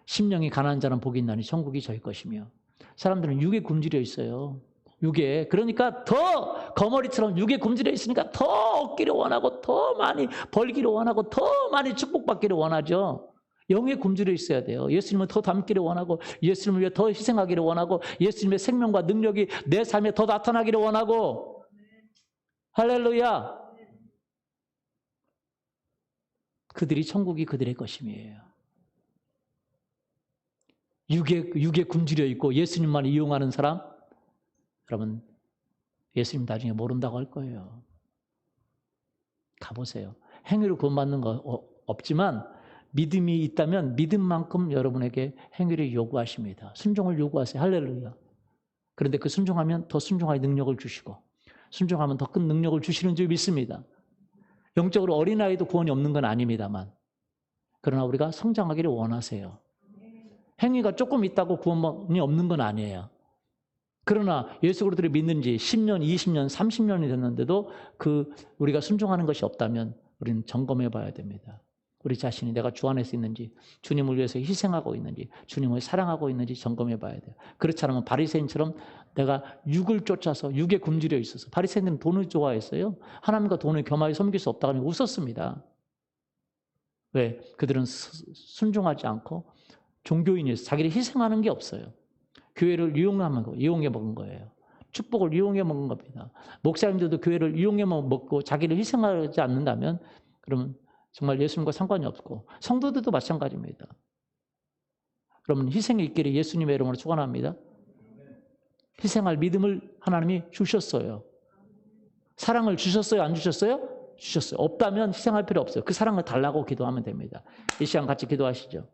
심령이 가난한 자는 복이 있나니 천국이 저희 것이며 사람들은 육에 굶주려 있어요. 육에. 그러니까 더 거머리처럼 육에 굶주려 있으니까 더 얻기를 원하고 더 많이 벌기를 원하고 더 많이 축복받기를 원하죠. 영에 굶주려 있어야 돼요. 예수님을 더 닮기를 원하고 예수님을 위해 더 희생하기를 원하고 예수님의 생명과 능력이 내 삶에 더 나타나기를 원하고 할렐루야. 그들이 천국이 그들의 것임이에요. 육에 굶주려 있고 예수님만 이용하는 사람 여러분 예수님 나중에 모른다고 할 거예요. 가보세요. 행위로 구원받는 거 없지만 믿음이 있다면 믿음만큼 여러분에게 행위를 요구하십니다. 순종을 요구하세요. 할렐루야. 그런데 그 순종하면 더 순종할 능력을 주시고 순종하면 더 큰 능력을 주시는 줄 믿습니다. 영적으로 어린아이도 구원이 없는 건 아닙니다만 그러나 우리가 성장하기를 원하세요. 행위가 조금 있다고 구원이 없는 건 아니에요. 그러나 예수 그리스도를 믿는 지 10년, 20년, 30년이 됐는데도 우리가 순종하는 것이 없다면 우리는 점검해 봐야 됩니다. 우리 자신이 내가 주 안에서 있는지 주님을 위해서 희생하고 있는지 주님을 사랑하고 있는지 점검해 봐야 돼요. 그렇지 않으면 바리새인처럼 내가 육을 쫓아서 육에 굶주려 있어서 바리새인들은 돈을 좋아했어요. 하나님과 돈을 겸하여 섬길 수 없다고 하면 웃었습니다. 왜? 그들은 순종하지 않고 종교인이어서 자기를 희생하는 게 없어요. 교회를 이용해 먹은 거예요. 축복을 이용해 먹은 겁니다. 목사님들도 교회를 이용해 먹고 자기를 희생하지 않는다면 그러면 정말 예수님과 상관이 없고 성도들도 마찬가지입니다. 그러면 희생의 있기를 예수님의 이름으로 축원합니다. 희생할 믿음을 하나님이 주셨어요. 사랑을 주셨어요? 안 주셨어요? 주셨어요. 없다면 희생할 필요 없어요. 그 사랑을 달라고 기도하면 됩니다. 이 시간 같이 기도하시죠.